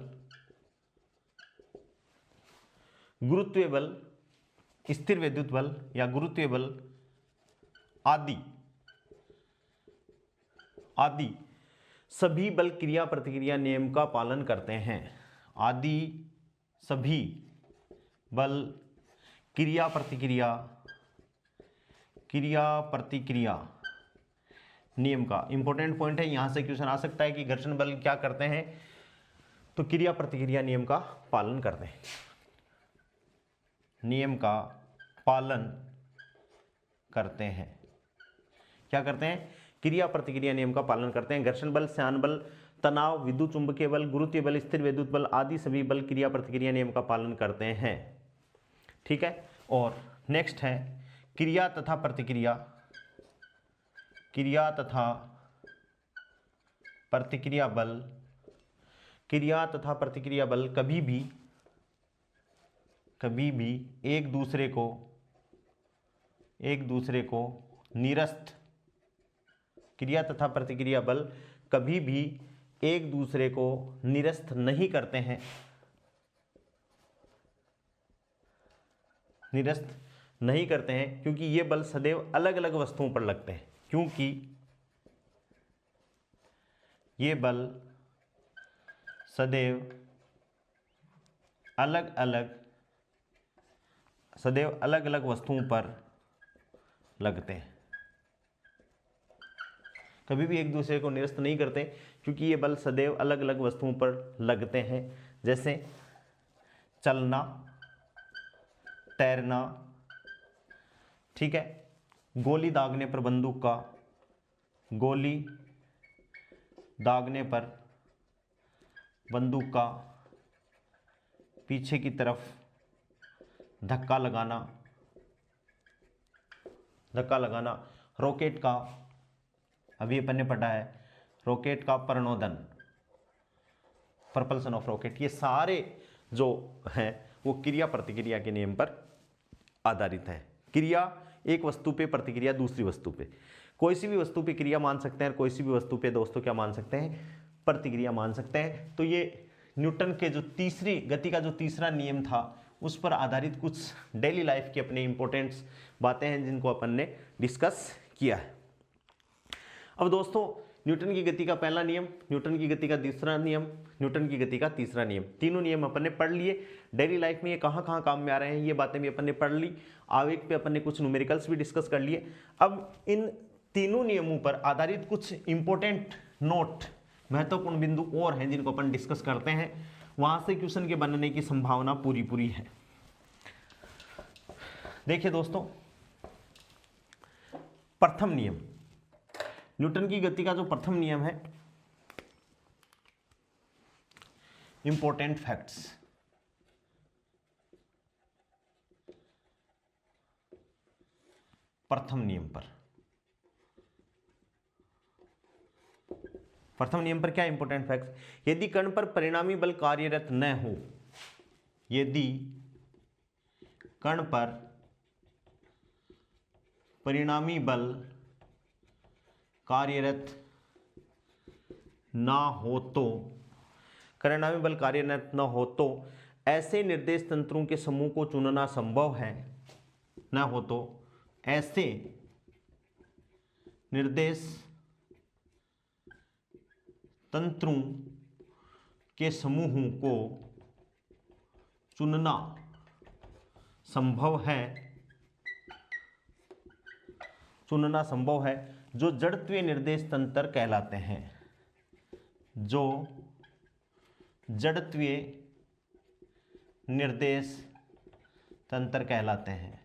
गुरुत्वीय बल, स्थिर विद्युत बल या गुरुत्वीय बल आदि सभी बल क्रिया प्रतिक्रिया नियम का पालन करते हैं। आदि सभी बल क्रिया प्रतिक्रिया नियम का, इंपॉर्टेंट पॉइंट है, यहां से क्वेश्चन आ सकता है कि घर्षण बल क्या करते हैं, तो क्रिया प्रतिक्रिया नियम का पालन करते हैं, नियम का पालन करते हैं। क्या करते हैं, क्रिया प्रतिक्रिया नियम का पालन करते हैं। घर्षण बल, श्यान बल, तनाव, विद्युत चुंबकीय बल, गुरुत्वीय बल, स्थिर विद्युत बल आदि सभी बल क्रिया प्रतिक्रिया नियम का पालन करते हैं, ठीक है। और नेक्स्ट है क्रिया तथा प्रतिक्रिया बल, क्रिया तथा प्रतिक्रिया बल कभी भी एक दूसरे को निरस्त, क्रिया तथा प्रतिक्रिया बल कभी भी एक दूसरे को निरस्त नहीं करते हैं, निरस्त नहीं करते हैं, क्योंकि ये बल सदैव अलग अलग वस्तुओं पर लगते हैं, क्योंकि ये बल सदैव अलग अलग वस्तुओं पर लगते हैं, कभी भी एक दूसरे को निरस्त नहीं करते, क्योंकि ये बल सदैव अलग अलग वस्तुओं पर लगते हैं। जैसे चलना, तैरना, ठीक है, गोली दागने पर बंदूक का, गोली दागने पर बंदूक का पीछे की तरफ धक्का लगाना, रॉकेट का, अभी अपन ने पढ़ा है रॉकेट का प्रणोदन, प्रपल्सन ऑफ रॉकेट, ये सारे जो हैं वो क्रिया प्रतिक्रिया के नियम पर आधारित है। क्रिया एक वस्तु पे, प्रतिक्रिया दूसरी वस्तु पे। कोई सी भी वस्तु पे क्रिया मान सकते हैं और कोई सी भी वस्तु पे दोस्तों क्या मान सकते हैं, प्रतिक्रिया मान सकते हैं। तो ये न्यूटन के जो तीसरी गति का जो तीसरा नियम था उस पर आधारित कुछ डेली लाइफ की अपने इंपॉर्टेंट्स बातें हैं जिनको अपन ने डिस्कस किया है। अब दोस्तों न्यूटन की गति का पहला नियम, न्यूटन की गति का दूसरा नियम, न्यूटन की गति का तीसरा नियम, तीनों नियम अपन ने पढ़ लिए। डेली लाइफ में ये कहाँ कहाँ काम में आ रहे हैं ये बातें भी अपन ने पढ़ ली। आवेग पे अपन ने कुछ न्यूमेरिकल्स भी डिस्कस कर लिए। अब इन तीनों नियमों पर आधारित कुछ इंपॉर्टेंट नोट, महत्वपूर्ण बिंदु और हैं जिनको अपन डिस्कस करते हैं, वहां से क्वेश्चन के बनने की संभावना पूरी है। देखिए दोस्तों, प्रथम नियम, न्यूटन की गति का जो प्रथम नियम है, इंपॉर्टेंट फैक्ट्स। प्रथम नियम पर, प्रथम नियम पर क्या इंपॉर्टेंट फैक्ट्स, यदि कण पर परिणामी बल कार्यरत न हो, यदि कण पर परिणामी बल कार्यरत ना हो तो, परिणामी बल कार्यरत न हो तो ऐसे निर्देश तंत्रों के समूह को चुनना संभव है, न हो तो ऐसे निर्देश तंत्रों के समूहों को चुनना संभव है, जो जड़त्वीय निर्देश तंत्र कहलाते हैं, जो जड़त्वीय निर्देश तंत्र कहलाते हैं।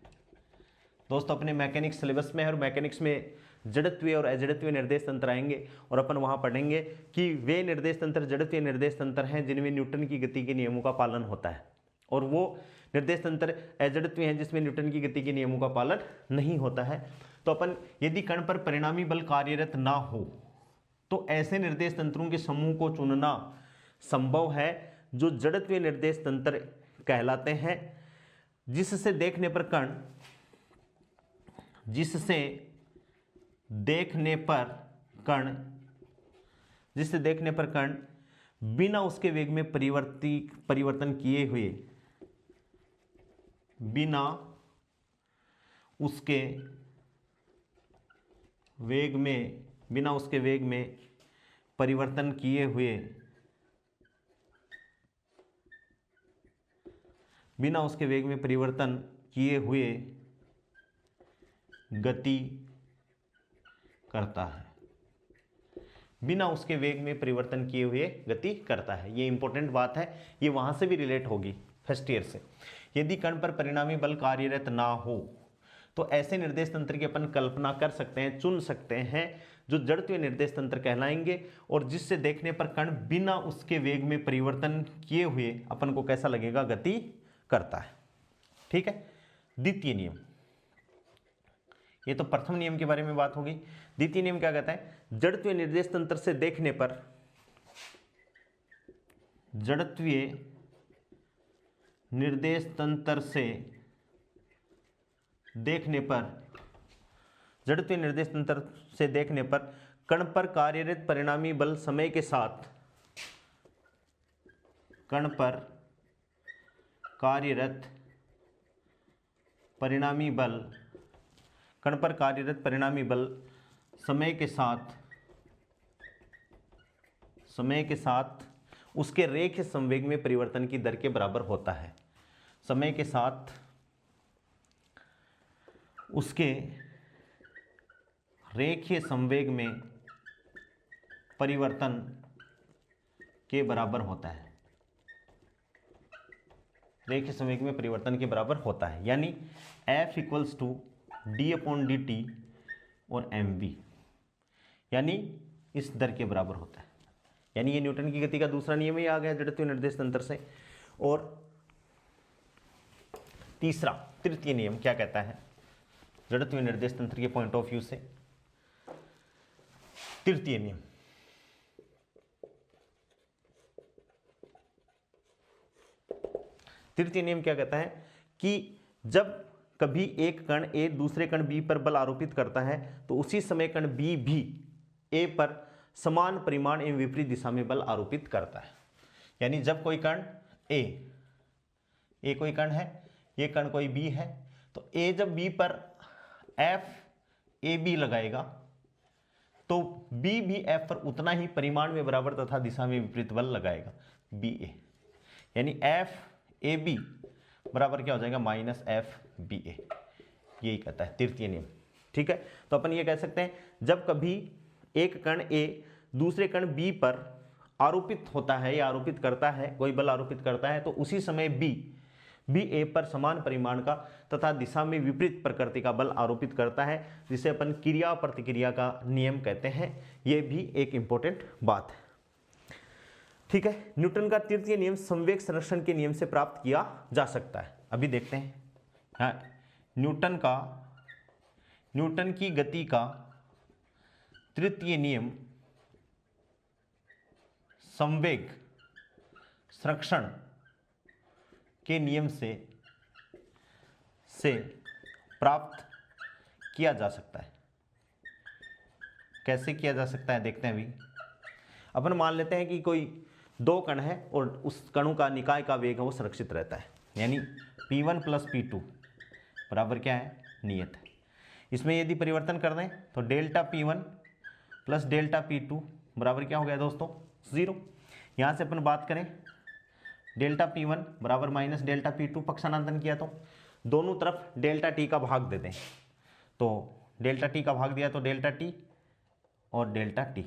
दोस्तों अपने मैकेनिक्स सिलेबस में है और मैकेनिक्स में जड़त्वीय और अजड़त्वीय निर्देश तंत्र आएंगे और अपन वहां पढ़ेंगे कि वे निर्देश तंत्र जड़त्वीय निर्देश तंत्र हैं जिनमें न्यूटन की गति के नियमों का पालन होता है, और वो निर्देश तंत्र अजड़त्वीय हैं जिसमें न्यूटन की गति के नियमों का पालन नहीं होता है। तो अपन यदि कण पर परिणामी बल कार्यरत ना हो तो ऐसे निर्देश तंत्रों के समूह को चुनना संभव है, जो जड़त्वीय निर्देश तंत्र कहलाते हैं, जिससे देखने पर कण बिना उसके वेग में परिवर्तन किए हुए, बिना उसके वेग में परिवर्तन किए हुए, बिना उसके वेग में परिवर्तन किए हुए गति करता है, बिना उसके वेग में परिवर्तन किए हुए गति करता है। ये इंपॉर्टेंट बात है, ये वहां से भी रिलेट होगी फर्स्ट ईयर से। यदि कण पर परिणामी बल कार्यरत ना हो तो ऐसे निर्देश तंत्र की अपन कल्पना कर सकते हैं, चुन सकते हैं, जो जड़त्वीय निर्देश तंत्र कहलाएंगे, और जिससे देखने पर कण बिना उसके वेग में परिवर्तन किए हुए अपन को कैसा लगेगा, गति करता है। ठीक है। द्वितीय नियम, ये तो प्रथम नियम के बारे में बात होगी। द्वितीय नियम क्या कहता है, जड़त्वीय निर्देश तंत्र से देखने पर, जड़त्वीय निर्देश तंत्र से देखने पर, जड़त्वीय निर्देश तंत्र से देखने पर कण पर कार्यरत परिणामी बल समय के साथ, कण पर कार्यरत परिणामी बल, कण पर कार्यरत परिणामी बल समय के साथ उसके रेखीय संवेग में परिवर्तन की दर के बराबर होता है। समय के साथ उसके रेखीय संवेग में परिवर्तन के बराबर होता है। रेखीय संवेग में परिवर्तन के बराबर होता है, यानी F इक्वल्स टू d/dt और mv, यानी इस दर के बराबर होता है। यानी ये न्यूटन की गति का दूसरा नियम ही आ गया जड़त्वीय निर्देश तंत्र से। और तीसरा, तृतीय नियम क्या कहता है जड़त्वीय निर्देश तंत्र के पॉइंट ऑफ व्यू से? तृतीय नियम, तृतीय नियम क्या कहता है कि जब कभी एक कण A दूसरे कण B पर बल आरोपित करता है तो उसी समय कण B भी A पर समान परिमाण एवं विपरीत दिशा में बल आरोपित करता है। यानी जब कोई कण A कोई कण है, ये कण कोई B है, तो A जब B पर FAB लगाएगा तो B भी F पर उतना ही परिमाण में बराबर तथा दिशा में विपरीत बल लगाएगा BA, यानी FAB बराबर क्या हो जाएगा -FBA। यही कहता है तृतीय नियम। ठीक है, तो अपन ये कह सकते हैं जब कभी एक कण A दूसरे कण B पर आरोपित होता है या आरोपित करता है, कोई बल आरोपित करता है, तो उसी समय B A पर समान परिमाण का तथा दिशा में विपरीत प्रकृति का बल आरोपित करता है, जिसे अपन क्रिया प्रतिक्रिया का नियम कहते हैं। ये भी एक इंपॉर्टेंट बात है। ठीक है, न्यूटन का तृतीय नियम संवेग संरक्षण के नियम से प्राप्त किया जा सकता है। अभी देखते हैं। हाँ, न्यूटन की गति का तृतीय नियम संवेग संरक्षण के नियम से प्राप्त किया जा सकता है। कैसे किया जा सकता है देखते हैं। अभी अपन मान लेते हैं कि कोई दो कण है और उस कणों का निकाय का वेग है वो सुरक्षित रहता है, यानी P1 प्लस P2 बराबर क्या है, नियत है। इसमें यदि परिवर्तन कर दें तो delta P1 plus delta P2 बराबर क्या हो गया दोस्तों, 0। यहाँ से अपन बात करें डेल्टा P1 बराबर माइनस डेल्टा P2, पक्षांतरण किया तो दोनों तरफ डेल्टा T का भाग दे दें, तो डेल्टा T का भाग दिया तो डेल्टा T और डेल्टा T।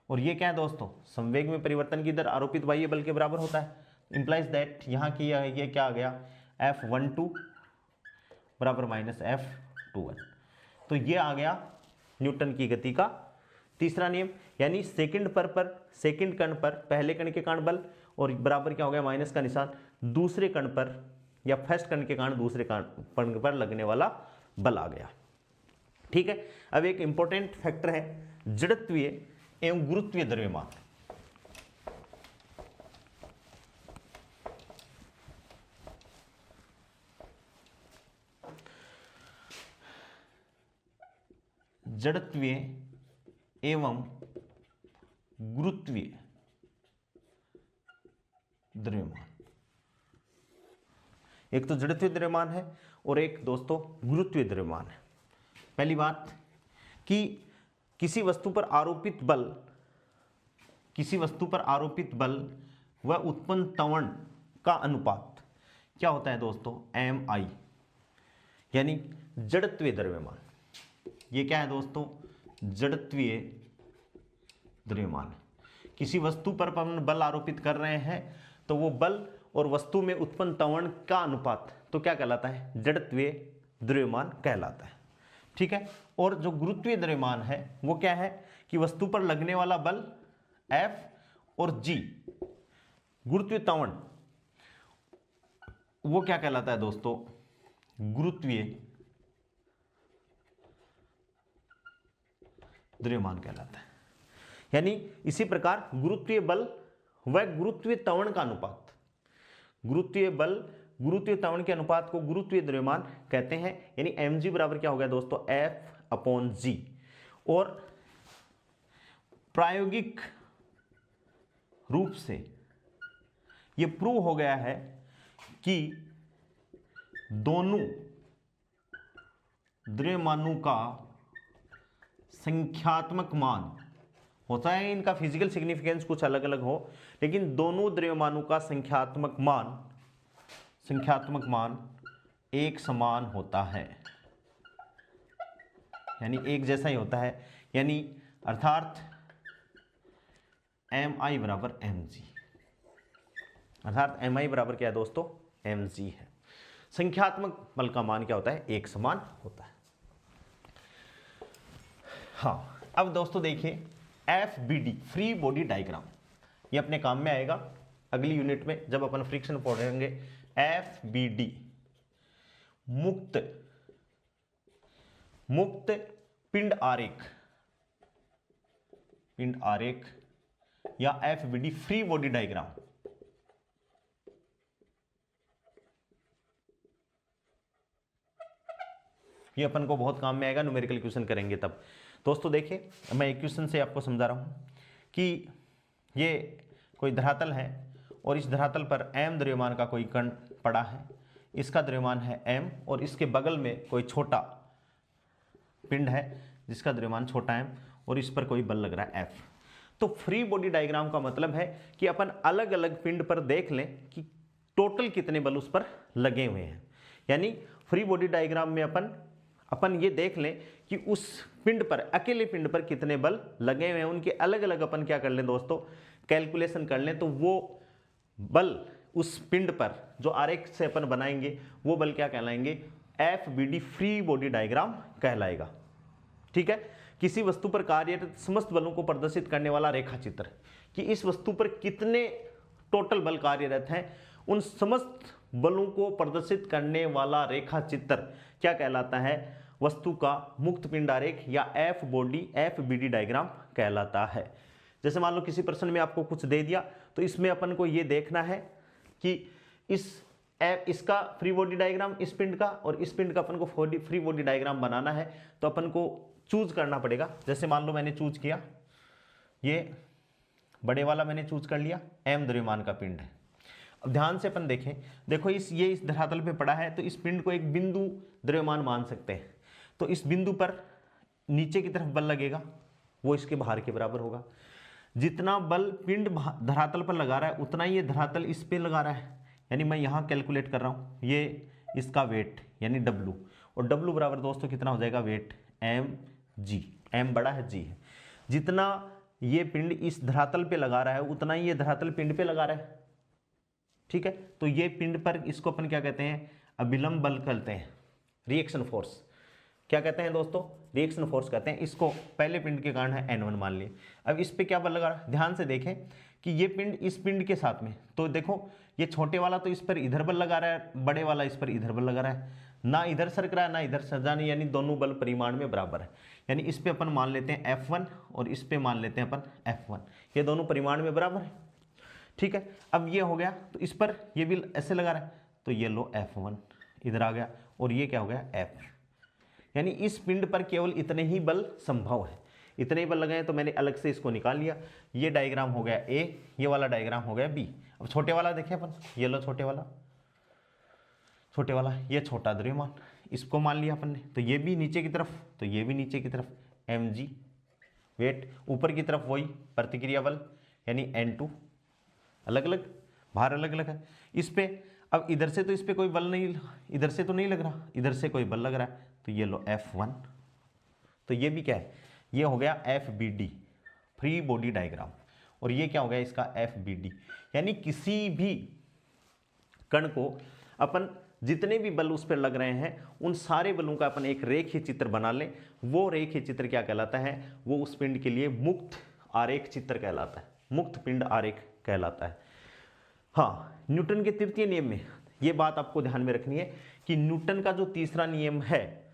और ये क्या है दोस्तों, संवेग में परिवर्तन की दर आरोपित बाह्य बल के बराबर होता है। इंप्लाइज दैट यहाँ की ये क्या आ गया, F12 बराबर माइनस F21। तो ये आ गया न्यूटन की गति का तीसरा नियम, यानी सेकंड कण पर पहले कण के कारण बल और बराबर क्या हो गया, माइनस का निशान दूसरे कण पर या फर्स्ट कण के कारण दूसरे कण पर लगने वाला बल आ गया। ठीक है, अब एक इंपॉर्टेंट फैक्टर है जड़त्वीय एवं गुरुत्वीय द्रव्यमान। जड़त्वीय एवं गुरुत्वीय द्रव्यमान, एक तो जड़त्वीय द्रव्यमान है और एक दोस्तों गुरुत्वीय द्रव्यमान है। पहली बात कि किसी वस्तु पर आरोपित बल व उत्पन्न त्वरण का अनुपात क्या होता है दोस्तों, mi, यानी जड़त्वीय द्रव्यमान। ये क्या है दोस्तों, जड़त्वीय द्रव्यमान। किसी वस्तु पर अपन बल आरोपित कर रहे हैं तो वो बल और वस्तु में उत्पन्न त्वरण का अनुपात तो क्या कहलाता है, जड़त्वीय द्रव्यमान कहलाता है। ठीक है, और जो गुरुत्वीय द्रव्यमान है वो क्या है कि वस्तु पर लगने वाला बल F और G, गुरुत्वीय त्वरण, वो क्या कहलाता है दोस्तों, गुरुत्वीय द्रव्यमान कहलाता है। यानी इसी प्रकार गुरुत्वीय बल व गुरुत्वीय त्वरण का अनुपात, गुरुत्वीय बल गुरुत्वीय त्वरण के अनुपात को गुरुत्वीय द्रव्यमान कहते हैं। यानी mg बराबर क्या हो गया दोस्तों, F/g। और प्रायोगिक रूप से यह प्रूव हो गया है कि दोनों द्रव्यमानों का संख्यात्मक मान होता है, इनका फिजिकल सिग्निफिकेंस कुछ अलग अलग हो, लेकिन दोनों द्रव्यमानों का संख्यात्मक मान एक समान होता है, यानी एक जैसा ही होता है, यानी अर्थात mi बराबर mg, अर्थात mi बराबर क्या है दोस्तों, mg है। संख्यात्मक बल का मान क्या होता है, एक समान होता है। हाँ, अब दोस्तों देखिए FBD फ्री बॉडी डायग्राम, ये अपने काम में आएगा अगली यूनिट में जब अपन फ्रिक्शन पढ़ेंगे। FBD मुक्त पिंड आरेख या FBD फ्री बॉडी डायग्राम। ये अपन को बहुत काम में आएगा, न्यूमेरिकल क्वेश्चन करेंगे तब। दोस्तों देखिए, मैं एक क्वेश्चन से आपको समझा रहा हूँ कि ये कोई धरातल है और इस धरातल पर m द्रव्यमान का कोई कण पड़ा है, इसका द्रव्यमान है m और इसके बगल में कोई छोटा पिंड है जिसका द्रव्यमान छोटा m और इस पर कोई बल लग रहा है F। तो फ्री बॉडी डायग्राम का मतलब है कि अपन अलग अलग पिंड पर देख लें कि टोटल कितने बल उस पर लगे हुए हैं। यानी फ्री बॉडी डायग्राम में अपन ये देख लें कि उस पिंड पर, अकेले पिंड पर कितने बल लगे हुए हैं, उनके अलग अलग अपन क्या कर लें दोस्तों, कैलकुलेशन कर लें। तो वो बल उस पिंड पर जो आरेख से अपन बनाएंगे वो बल क्या कहलाएंगे, FBD फ्री बॉडी डायग्राम कहलाएगा। ठीक है, किसी वस्तु पर कार्यरत समस्त बलों को प्रदर्शित करने वाला रेखा चित्र, कि इस वस्तु पर कितने टोटल बल कार्यरत हैं, उन समस्त बलों को प्रदर्शित करने वाला रेखा चित्र क्या कहलाता है, वस्तु का मुक्त पिंड आरेख या FBD डायग्राम कहलाता है। जैसे मान लो किसी प्रश्न में आपको कुछ दे दिया तो इसमें अपन को ये देखना है कि इसका फ्री बॉडी डायग्राम इस पिंड का और इस पिंड का अपन को फ्री बॉडी डायग्राम बनाना है, तो अपन को चूज करना पड़ेगा। जैसे मान लो मैंने चूज किया, ये बड़े वाला मैंने चूज कर लिया, m द्रव्यमान का पिंड है। अब ध्यान से अपन देखें, देखो ये इस धरातल पे पड़ा है, तो इस पिंड को एक बिंदु द्रव्यमान मान सकते हैं। तो इस बिंदु पर नीचे की तरफ बल लगेगा वो इसके भार के बराबर होगा। जितना बल पिंड धरातल पर लगा रहा है उतना ही ये धरातल इस पे लगा रहा है, यानी मैं यहाँ कैलकुलेट कर रहा हूँ, ये इसका वेट यानी W, और W बराबर दोस्तों कितना हो जाएगा, वेट mg, m बड़ा है g है। जितना ये पिंड इस धरातल पे लगा रहा है उतना ही ये धरातल पिंड पे लगा रहा है। ठीक है, तो ये पिंड पर, इसको अपन क्या कहते हैं, अभिलंब बल कहते हैं, रिएक्शन फोर्स क्या कहते हैं दोस्तों, रिएक्शन फोर्स कहते हैं। इसको पहले पिंड के कारण है N1 मान लिए। अब इस पे क्या बल लगा रहा है, ध्यान से देखें कि ये पिंड इस पिंड के साथ में, तो देखो ये छोटे वाला तो इस पर इधर बल लगा रहा है, बड़े वाला इस पर इधर बल लगा रहा है, ना इधर सरक रहा है ना इधर सरजा नहीं, यानी दोनों बल परिमाण में बराबर है। यानी इस पे अपन मान लेते हैं F1 और इस पे मान लेते हैं अपन F1, ये दोनों परिमाण में बराबर है। ठीक है, अब ये हो गया, तो इस पर ये भी ऐसे लगा रहा है, तो ये लो F1 इधर आ गया और ये क्या हो गया F। यानी इस पिंड पर केवल इतने ही बल संभव है, इतने ही बल लगे हैं, तो मैंने अलग से इसको निकाल लिया। ये डायग्राम हो गया A, ये वाला डायग्राम हो गया B। अब छोटे वाला देखें अपन, ये लो छोटे वाला, ये छोटा द्रव्यमान, इसको मान लिया अपन ने, तो ये भी नीचे की तरफ, तो ये भी नीचे की तरफ mg वेट, ऊपर की तरफ वही प्रतिक्रिया बल यानी N2, अलग अलग भार अलग अलग है इस पे। अब इधर से तो इस पे कोई बल नहीं, इधर से तो नहीं लग रहा, इधर से कोई बल लग रहा है, तो ये लो F1, तो ये भी क्या है, ये हो गया FBD फ्री बॉडी डायग्राम, और ये क्या हो गया इसका FBD। यानी किसी भी कण को अपन जितने भी बल उस पर लग रहे हैं उन सारे बलों का अपन एक रेखीय चित्र बना लें, वो रेखीय चित्र क्या कहलाता है, वो उस पिंड के लिए मुक्त आरेख चित्र कहलाता है, मुक्त पिंड आरेख कहलाता है। हाँ, न्यूटन के तृतीय नियम में ये बात आपको ध्यान में रखनी है कि न्यूटन का जो तीसरा नियम है,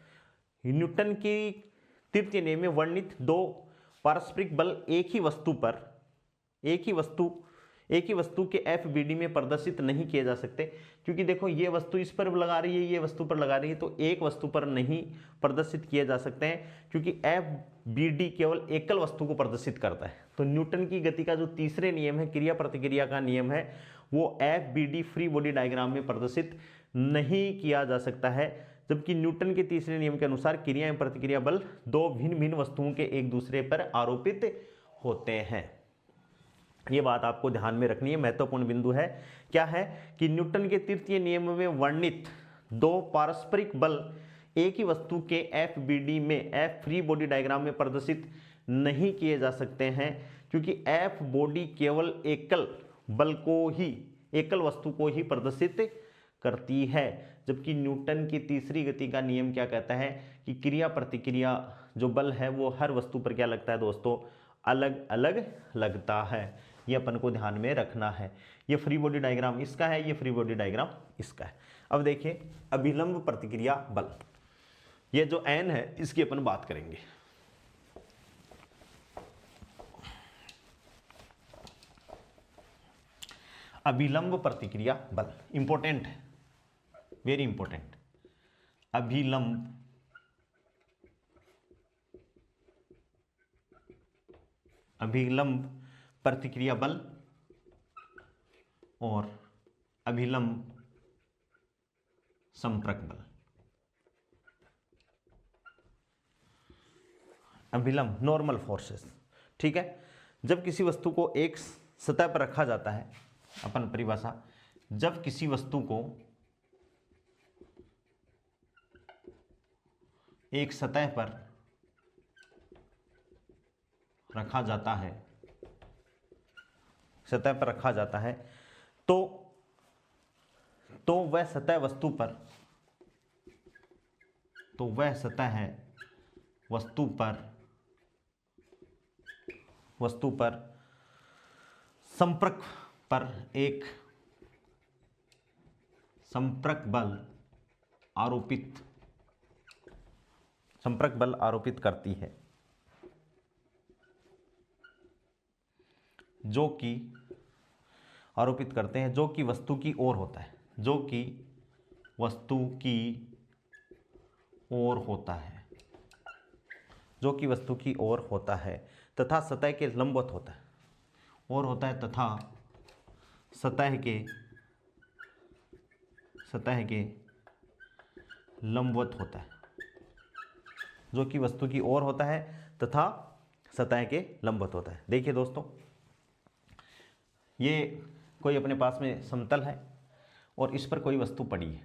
न्यूटन के तृतीय नियम में वर्णित दो पारस्परिक बल एक ही वस्तु के FBD में प्रदर्शित नहीं किए जा सकते, क्योंकि देखो ये वस्तु इस पर लगा रही है, ये वस्तु पर लगा रही है, तो एक वस्तु पर नहीं प्रदर्शित किए जा सकते हैं, क्योंकि FBD केवल एकल वस्तु को प्रदर्शित करता है। तो न्यूटन की गति का जो तीसरे नियम है, क्रिया प्रतिक्रिया का नियम है, वो FBD फ्री बॉडी डायग्राम में प्रदर्शित नहीं किया जा सकता है। जबकि न्यूटन के तीसरे नियम के अनुसार क्रिया एवं प्रतिक्रिया बल दो भिन्न भिन्न वस्तुओं के एक दूसरे पर आरोपित होते हैं। ये बात आपको ध्यान में रखनी है, महत्वपूर्ण बिंदु है। क्या है कि न्यूटन के तृतीय नियम में वर्णित दो पारस्परिक बल एक ही वस्तु के FBD में F फ्री बॉडी डायग्राम में प्रदर्शित नहीं किए जा सकते हैं, क्योंकि F बॉडी केवल एकल बल को ही, एकल वस्तु को ही प्रदर्शित करती है। जबकि न्यूटन की तीसरी गति का नियम क्या कहता है कि क्रिया प्रतिक्रिया जो बल है वो हर वस्तु पर क्या लगता है दोस्तों, अलग अलग लगता है। ये अपन को ध्यान में रखना है। ये फ्री बॉडी डायग्राम इसका है, ये फ्री बॉडी डायग्राम इसका है। अब देखिए अभिलंब प्रतिक्रिया बल, ये जो n है इसकी अपन बात करेंगे। अभिलंब प्रतिक्रिया बल इंपॉर्टेंट है, वेरी इंपॉर्टेंट। अभिलंब प्रतिक्रिया बल और अभिलंब संपर्क बल। अभिलंब नॉर्मल फोर्सेस, ठीक है। जब किसी वस्तु को एक सतह पर रखा जाता है, अपन परिभाषा, जब किसी वस्तु को एक सतह पर रखा जाता है, सतह पर रखा जाता है तो वह सतह वस्तु पर, तो वह सतह है वस्तु पर संपर्क पर एक संपर्क बल आरोपित करती है, जो कि आरोपित करते हैं, जो कि वस्तु की ओर होता है, जो कि वस्तु की ओर होता है, जो कि वस्तु की ओर होता है तथा सतह के लंबवत होता है, और होता है तथा सतह के लंबवत होता है, जो कि वस्तु की ओर होता है तथा सतह के लंबवत होता है। देखिए दोस्तों, ये कोई अपने पास में समतल है और इस पर कोई वस्तु पड़ी है,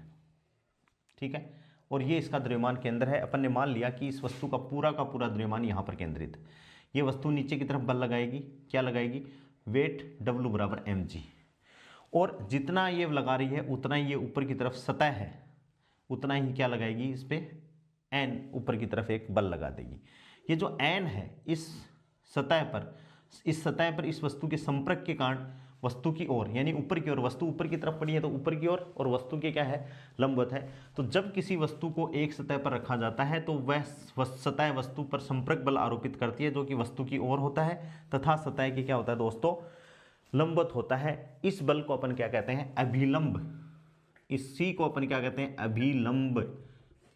ठीक है, और ये इसका द्रव्यमान केंद्र है। अपन ने मान लिया कि इस वस्तु का पूरा द्रव्यमान यहाँ पर केंद्रित है। ये वस्तु नीचे की तरफ बल लगाएगी, क्या लगाएगी, वेट W बराबर mg, और जितना ये लगा रही है उतना ही ये ऊपर की तरफ सतह है, उतना ही क्या लगाएगी, इस पे n ऊपर की तरफ एक बल लगा देगी। ये जो n है इस सतह पर इस वस्तु के संपर्क के कारण वस्तु की ओर, यानी ऊपर की ओर, वस्तु ऊपर की तरफ पड़ी है तो ऊपर की ओर, और वस्तु के क्या है, लंबवत है। तो जब किसी वस्तु को एक सतह पर रखा जाता है तो वह सतह वस्तु पर संपर्क बल आरोपित करती है, जो कि वस्तु की ओर होता है तथा सतह की क्या होता है दोस्तों, लंबवत होता है। इस बल को अपन क्या कहते हैं, अभिलंब। इसी को अपन क्या कहते हैं, अभिलंब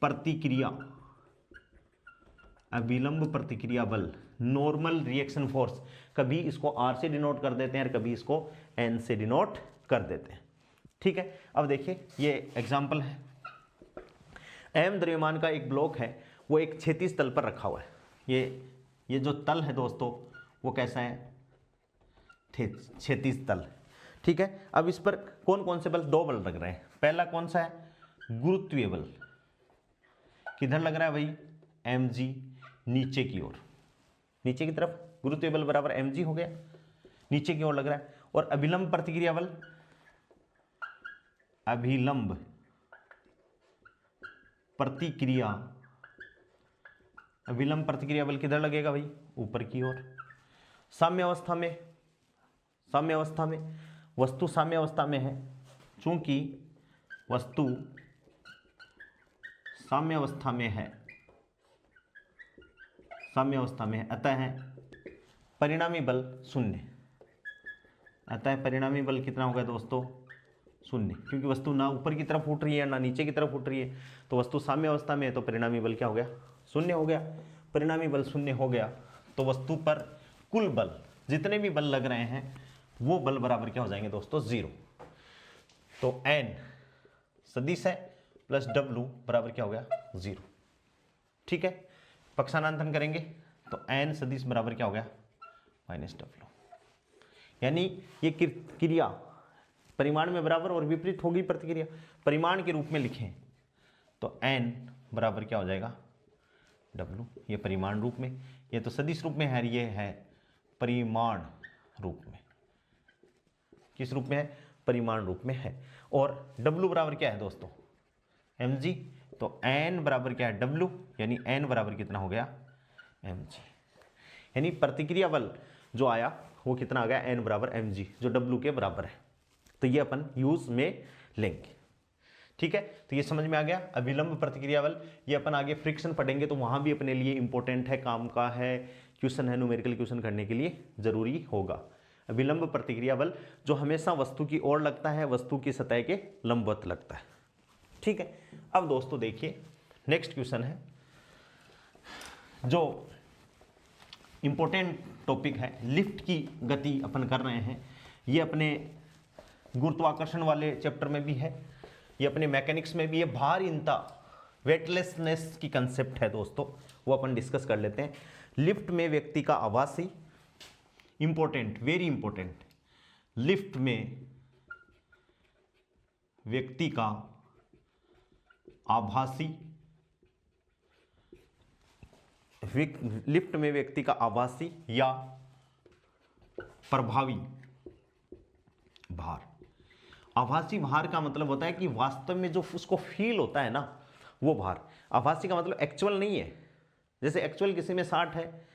प्रतिक्रिया, अभिलंब प्रतिक्रिया बल, नॉर्मल रिएक्शन फोर्स। कभी इसको R से डिनोट कर देते हैं और कभी इसको N से डिनोट कर देते हैं, ठीक है। अब देखिए ये एग्जाम्पल है। M द्रव्यमान का एक ब्लॉक है, वो एक क्षैतिज तल पर रखा हुआ है। ये जो तल है दोस्तों वो कैसा है, क्षैतिज तल, ठीक है। अब इस पर कौन कौन से बल, दो बल लग रहे हैं। पहला कौन सा है, गुरुत्वीय बल। किधर लग रहा है भाई, mg, नीचे की ओर, नीचे की तरफ गुरुत्वीय बल बराबर mg हो गया, नीचे की ओर लग रहा है। और अभिलंब प्रतिक्रिया बल, अभिलंब प्रतिक्रिया बल किधर लगेगा भाई, ऊपर की ओर। साम्य अवस्था में वस्तु साम्य अवस्था में है, चूंकि वस्तु साम्य अवस्था में है, अतः परिणामी बल शून्य। अतः परिणामी बल कितना होगा दोस्तों, शून्य, क्योंकि वस्तु ना ऊपर की तरफ उठ रही है ना नीचे की तरफ उठ रही है, तो वस्तु साम्य अवस्था में है, तो परिणामी बल क्या हो गया, शून्य हो गया। परिणामी बल शून्य हो गया तो वस्तु पर कुल बल, जितने भी बल लग रहे हैं वो बल बराबर क्या हो जाएंगे दोस्तों, 0। तो n सदिश है प्लस डब्लू बराबर क्या हो गया 0। ठीक है, पक्षांतरण करेंगे तो एन सदिश बराबर क्या हो गया माइनस डब्लू। यानी ये क्रिया परिमाण में बराबर और विपरीत होगी प्रतिक्रिया, परिमाण के रूप में लिखें तो एन बराबर क्या हो जाएगा डब्लू। ये परिमाण रूप में, ये तो सदिश रूप में है, ये है परिमाण रूप में। किस रूप में है परिमाण रूप में है। और W बराबर क्या है दोस्तों mg, तो n बराबर क्या है W, यानी n बराबर कितना हो गया mg। यानी प्रतिक्रिया बल जो आया वो कितना आ गया n बराबर mg, जो W के बराबर है। तो ये अपन यूज में लेंगे। ठीक है, तो ये समझ में आ गया अभिलंब प्रतिक्रिया बल। ये अपन आगे फ्रिक्शन पढ़ेंगे तो वहां भी अपने लिए इंपॉर्टेंट है, काम का है, क्वेश्चन है, न्यूमेरिकल क्वेश्चन करने के लिए जरूरी होगा। अभिलंब प्रतिक्रिया बल जो हमेशा वस्तु की ओर लगता है, वस्तु की सतह के लंबवत लगता है। ठीक है, अब दोस्तों देखिए नेक्स्ट क्वेश्चन है जो इंपॉर्टेंट टॉपिक है, लिफ्ट की गति अपन कर रहे हैं। ये अपने गुरुत्वाकर्षण वाले चैप्टर में भी है, ये अपने मैकेनिक्स में भी है। भारहीनता वेटलेसनेस की कंसेप्ट है दोस्तों, वो अपन डिस्कस कर लेते हैं। लिफ्ट में व्यक्ति का आभासी, इंपॉर्टेंट वेरी इंपॉर्टेंट, लिफ्ट में व्यक्ति का आभासी, लिफ्ट में व्यक्ति का आभासी या प्रभावी भार। आभासी भार का मतलब होता है कि वास्तव में जो उसको फील होता है ना वो भार। आभासी का मतलब एक्चुअल नहीं है। जैसे एक्चुअल किसी में 60 है,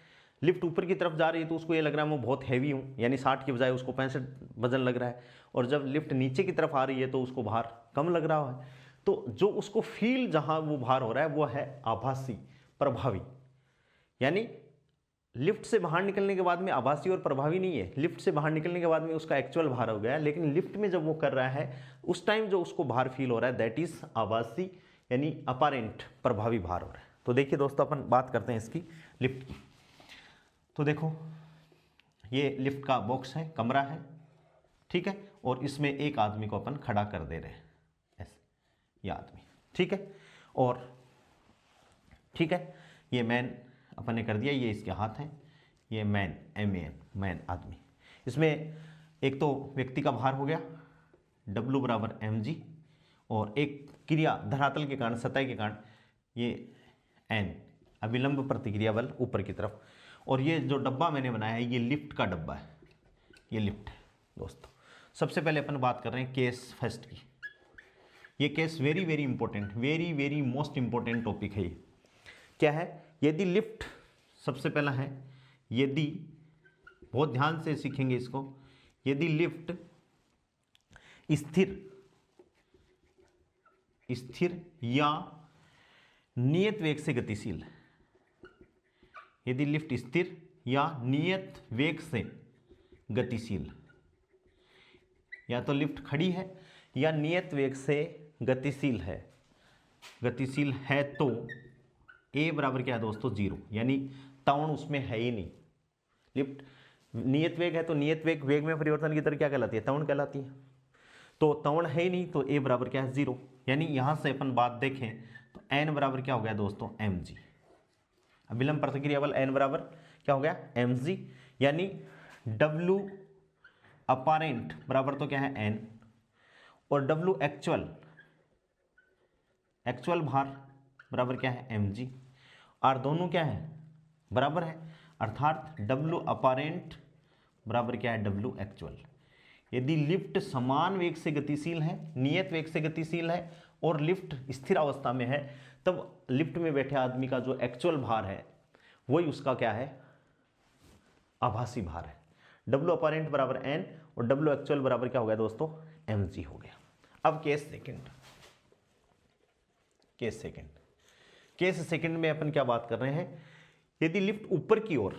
लिफ्ट ऊपर की तरफ जा रही है तो उसको ये लग रहा है मैं बहुत हैवी हूँ, यानी 60 की बजाय उसको 65 वजन लग रहा है। और जब लिफ्ट नीचे की तरफ आ रही है तो उसको भार कम लग रहा है। तो जो उसको फील जहाँ वो भार हो रहा है वो है आभासी प्रभावी। यानी लिफ्ट से बाहर निकलने के बाद में आभासी और प्रभावी नहीं है, लिफ्ट से बाहर निकलने के बाद में उसका एक्चुअल भार हो गया, लेकिन लिफ्ट में जब वो कर रहा है उस टाइम जो उसको भार फील हो रहा है दैट इज आभासी, यानी अपारेंट प्रभावी भार हो रहा है। तो देखिए दोस्तों अपन बात करते हैं इसकी लिफ्ट की। तो देखो ये लिफ्ट का बॉक्स है, कमरा है, ठीक है, और इसमें एक आदमी को अपन खड़ा कर दे रहे हैं ऐसे, ये आदमी, ठीक है। और ठीक है, ये मैन अपन ने कर दिया, ये इसके हाथ हैं, ये मैन MAN मैन आदमी। इसमें एक तो व्यक्ति का भार हो गया W बराबर mg, और एक क्रिया धरातल के कारण, सतह के कारण ये n अभिलंब प्रतिक्रिया बल ऊपर की तरफ। और ये जो डब्बा मैंने बनाया है ये लिफ्ट का डब्बा है, ये लिफ्ट है दोस्तों। सबसे पहले अपन बात कर रहे हैं केस फर्स्ट की। ये case very very important, very very most important topic है। ये क्या है, यदि लिफ्ट, सबसे पहला है यदि, बहुत ध्यान से सीखेंगे इसको, यदि लिफ्ट स्थिर या नियत वेग से गतिशील है, यदि लिफ्ट स्थिर या नियत वेग से गतिशील, या तो लिफ्ट खड़ी है या नियत वेग से गतिशील है तो A बराबर क्या है दोस्तों 0, यानी त्वरण उसमें है ही नहीं। लिफ्ट नियत वेग है तो नियत वेग में परिवर्तन की दर क्या कहलाती है, त्वरण कहलाती है। तो त्वरण है ही नहीं तो A बराबर क्या है 0। यानी यहां से अपन बात देखें तो n बराबर क्या हो गया दोस्तों mg। अभिलंब प्रतिक्रिया बल n बराबर क्या हो गया mg, यानी W अपारेंट बराबर तो क्या है n, और W एक्चुअल भार बराबर क्या है mg, और दोनों क्या है बराबर है, अर्थात W अपारेंट बराबर क्या है W एक्चुअल। यदि लिफ्ट समान वेग से गतिशील है, नियत वेग से गतिशील है और लिफ्ट स्थिर अवस्था में है, तब लिफ्ट में बैठे आदमी का जो एक्चुअल भार है वही उसका क्या है आभासी भार है। W अपारेंट बराबर n और W एक्चुअल बराबर क्या हो गया दोस्तों mg हो गया। अब केस सेकंड में अपन क्या बात कर रहे हैं, यदि लिफ्ट ऊपर की ओर,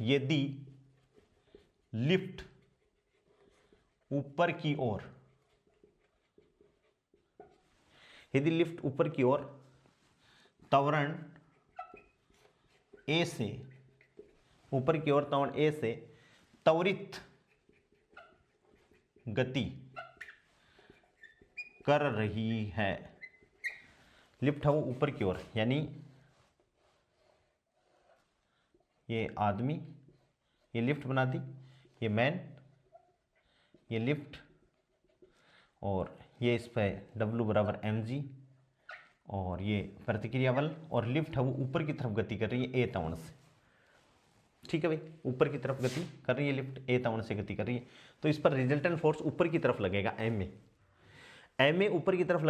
यदि लिफ्ट ऊपर की ओर त्वरण A से, ऊपर की ओर त्वरण A से त्वरित गति कर रही है, लिफ्ट है वो ऊपर की ओर, यानी ये आदमी, ये लिफ्ट बना दी, ये मैन, ये लिफ्ट, और ये इस पे W बराबर mg, और ये प्रतिक्रिया बल, और लिफ्ट है वो ऊपर की तरफ गति कर रही है A त्वरण से। ठीक है भाई, ऊपर की तरफ गति कर रही है लिफ्ट, A त्वरण से गति कर रही है, तो इस पर रिजल्टेंट फोर्स ऊपर की तरफ लगेगा ma ऊपर की तरफ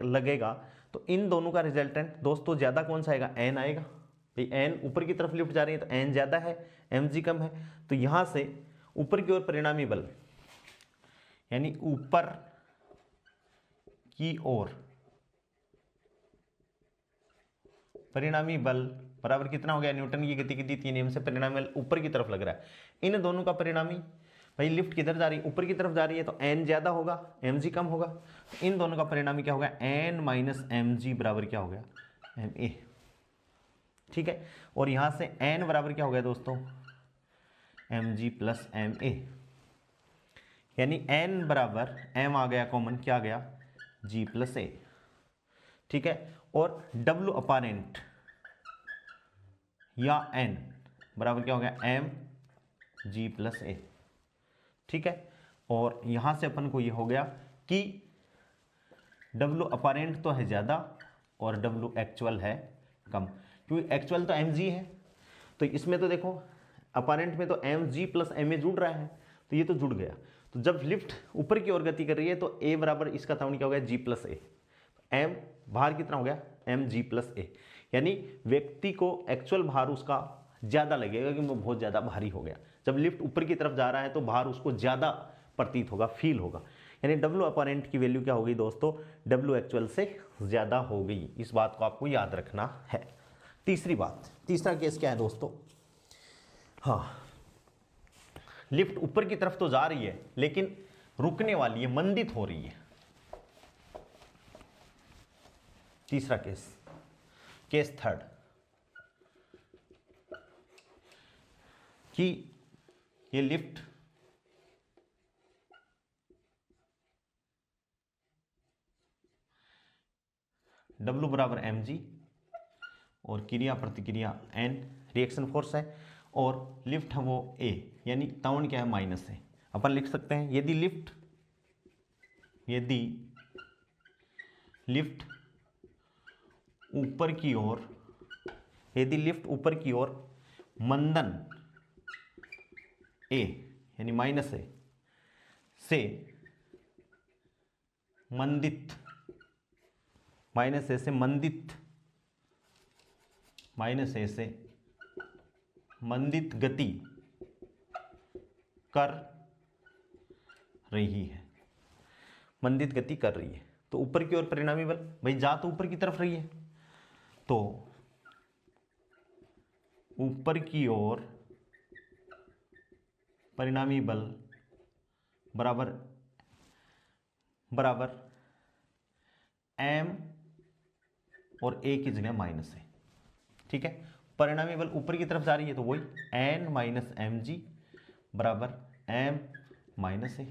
लगेगा, तो इन दोनों का रिजल्टेंट दोस्तों ज्यादा कौन सा आएगा, n आएगा भाई। n ऊपर की तरफ लिफ्ट जा रही है तो n ज्यादा है, mg कम है, तो यहां से ऊपर की ओर परिणामी बल, यानी ऊपर की ओर परिणामी बल बराबर कितना हो गया, न्यूटन की गति के द्वितीय नियम से परिणामी बल ऊपर की तरफ लग रहा है। इन दोनों का परिणामी भाई, लिफ्ट किधर जा रही है, ऊपर की तरफ जा रही है, तो n ज्यादा होगा, mg कम होगा, तो इन दोनों का परिणामी क्या होगा, n माइनस mg बराबर क्या हो गया, ma। ठीक है, और यहां से n बराबर क्या हो गया दोस्तों, mg प्लस ma, यानी n बराबर m आ गया कॉमन, क्या आ गया, g प्लस a। ठीक है, और w अपारेंट या n बराबर क्या हो गया, m g प्लस a। ठीक है, और यहां से अपन को ये हो गया कि W अपारेंट तो है ज्यादा और W एक्चुअल है कम, क्योंकि एक्चुअल तो mg है, तो इसमें तो देखो अपारेंट में तो mg प्लस ma जुड़ रहा है, तो ये तो जुड़ गया। तो जब लिफ्ट ऊपर की ओर गति कर रही है तो a बराबर इसका त्वरण क्या हो गया, g प्लस a, m भार कितना हो गया, mg प्लस a, यानी व्यक्ति को एक्चुअल भार उसका ज्यादा लगेगा कि वो बहुत ज्यादा भारी हो गया। जब लिफ्ट ऊपर की तरफ जा रहा है तो भार उसको ज्यादा प्रतीत होगा, फील होगा, यानी W अपारेंट की वैल्यू क्या हो गई दोस्तों, W एक्चुअल से ज्यादा हो गई। इस बात को आपको याद रखना है। तीसरी बात, तीसरा केस क्या है दोस्तों, हाँ, लिफ्ट ऊपर की तरफ तो जा रही है लेकिन रुकने वाली है, मंदित हो रही है। तीसरा केस, केस थर्ड, कि ये लिफ्ट W बराबर mg और क्रिया प्रतिक्रिया n रिएक्शन फोर्स है, और लिफ्ट है वो a, यानी त्वरण क्या है, माइनस है। अपन लिख सकते हैं यदि लिफ्ट ऊपर की ओर, यदि लिफ्ट ऊपर की ओर मंदन a यानी माइनस a से मंदित, माइनस ए से मंदित, माइनस ए से मंदित गति कर रही है, मंदित गति कर रही है, तो ऊपर की ओर परिणामी बल भाई जा तो ऊपर की तरफ रही है, तो ऊपर की ओर परिणामी बल बराबर m और a की जगह माइनस है। ठीक है, परिणामी बल ऊपर की तरफ जा रही है तो वही n माइनस mg बराबर m माइनस a।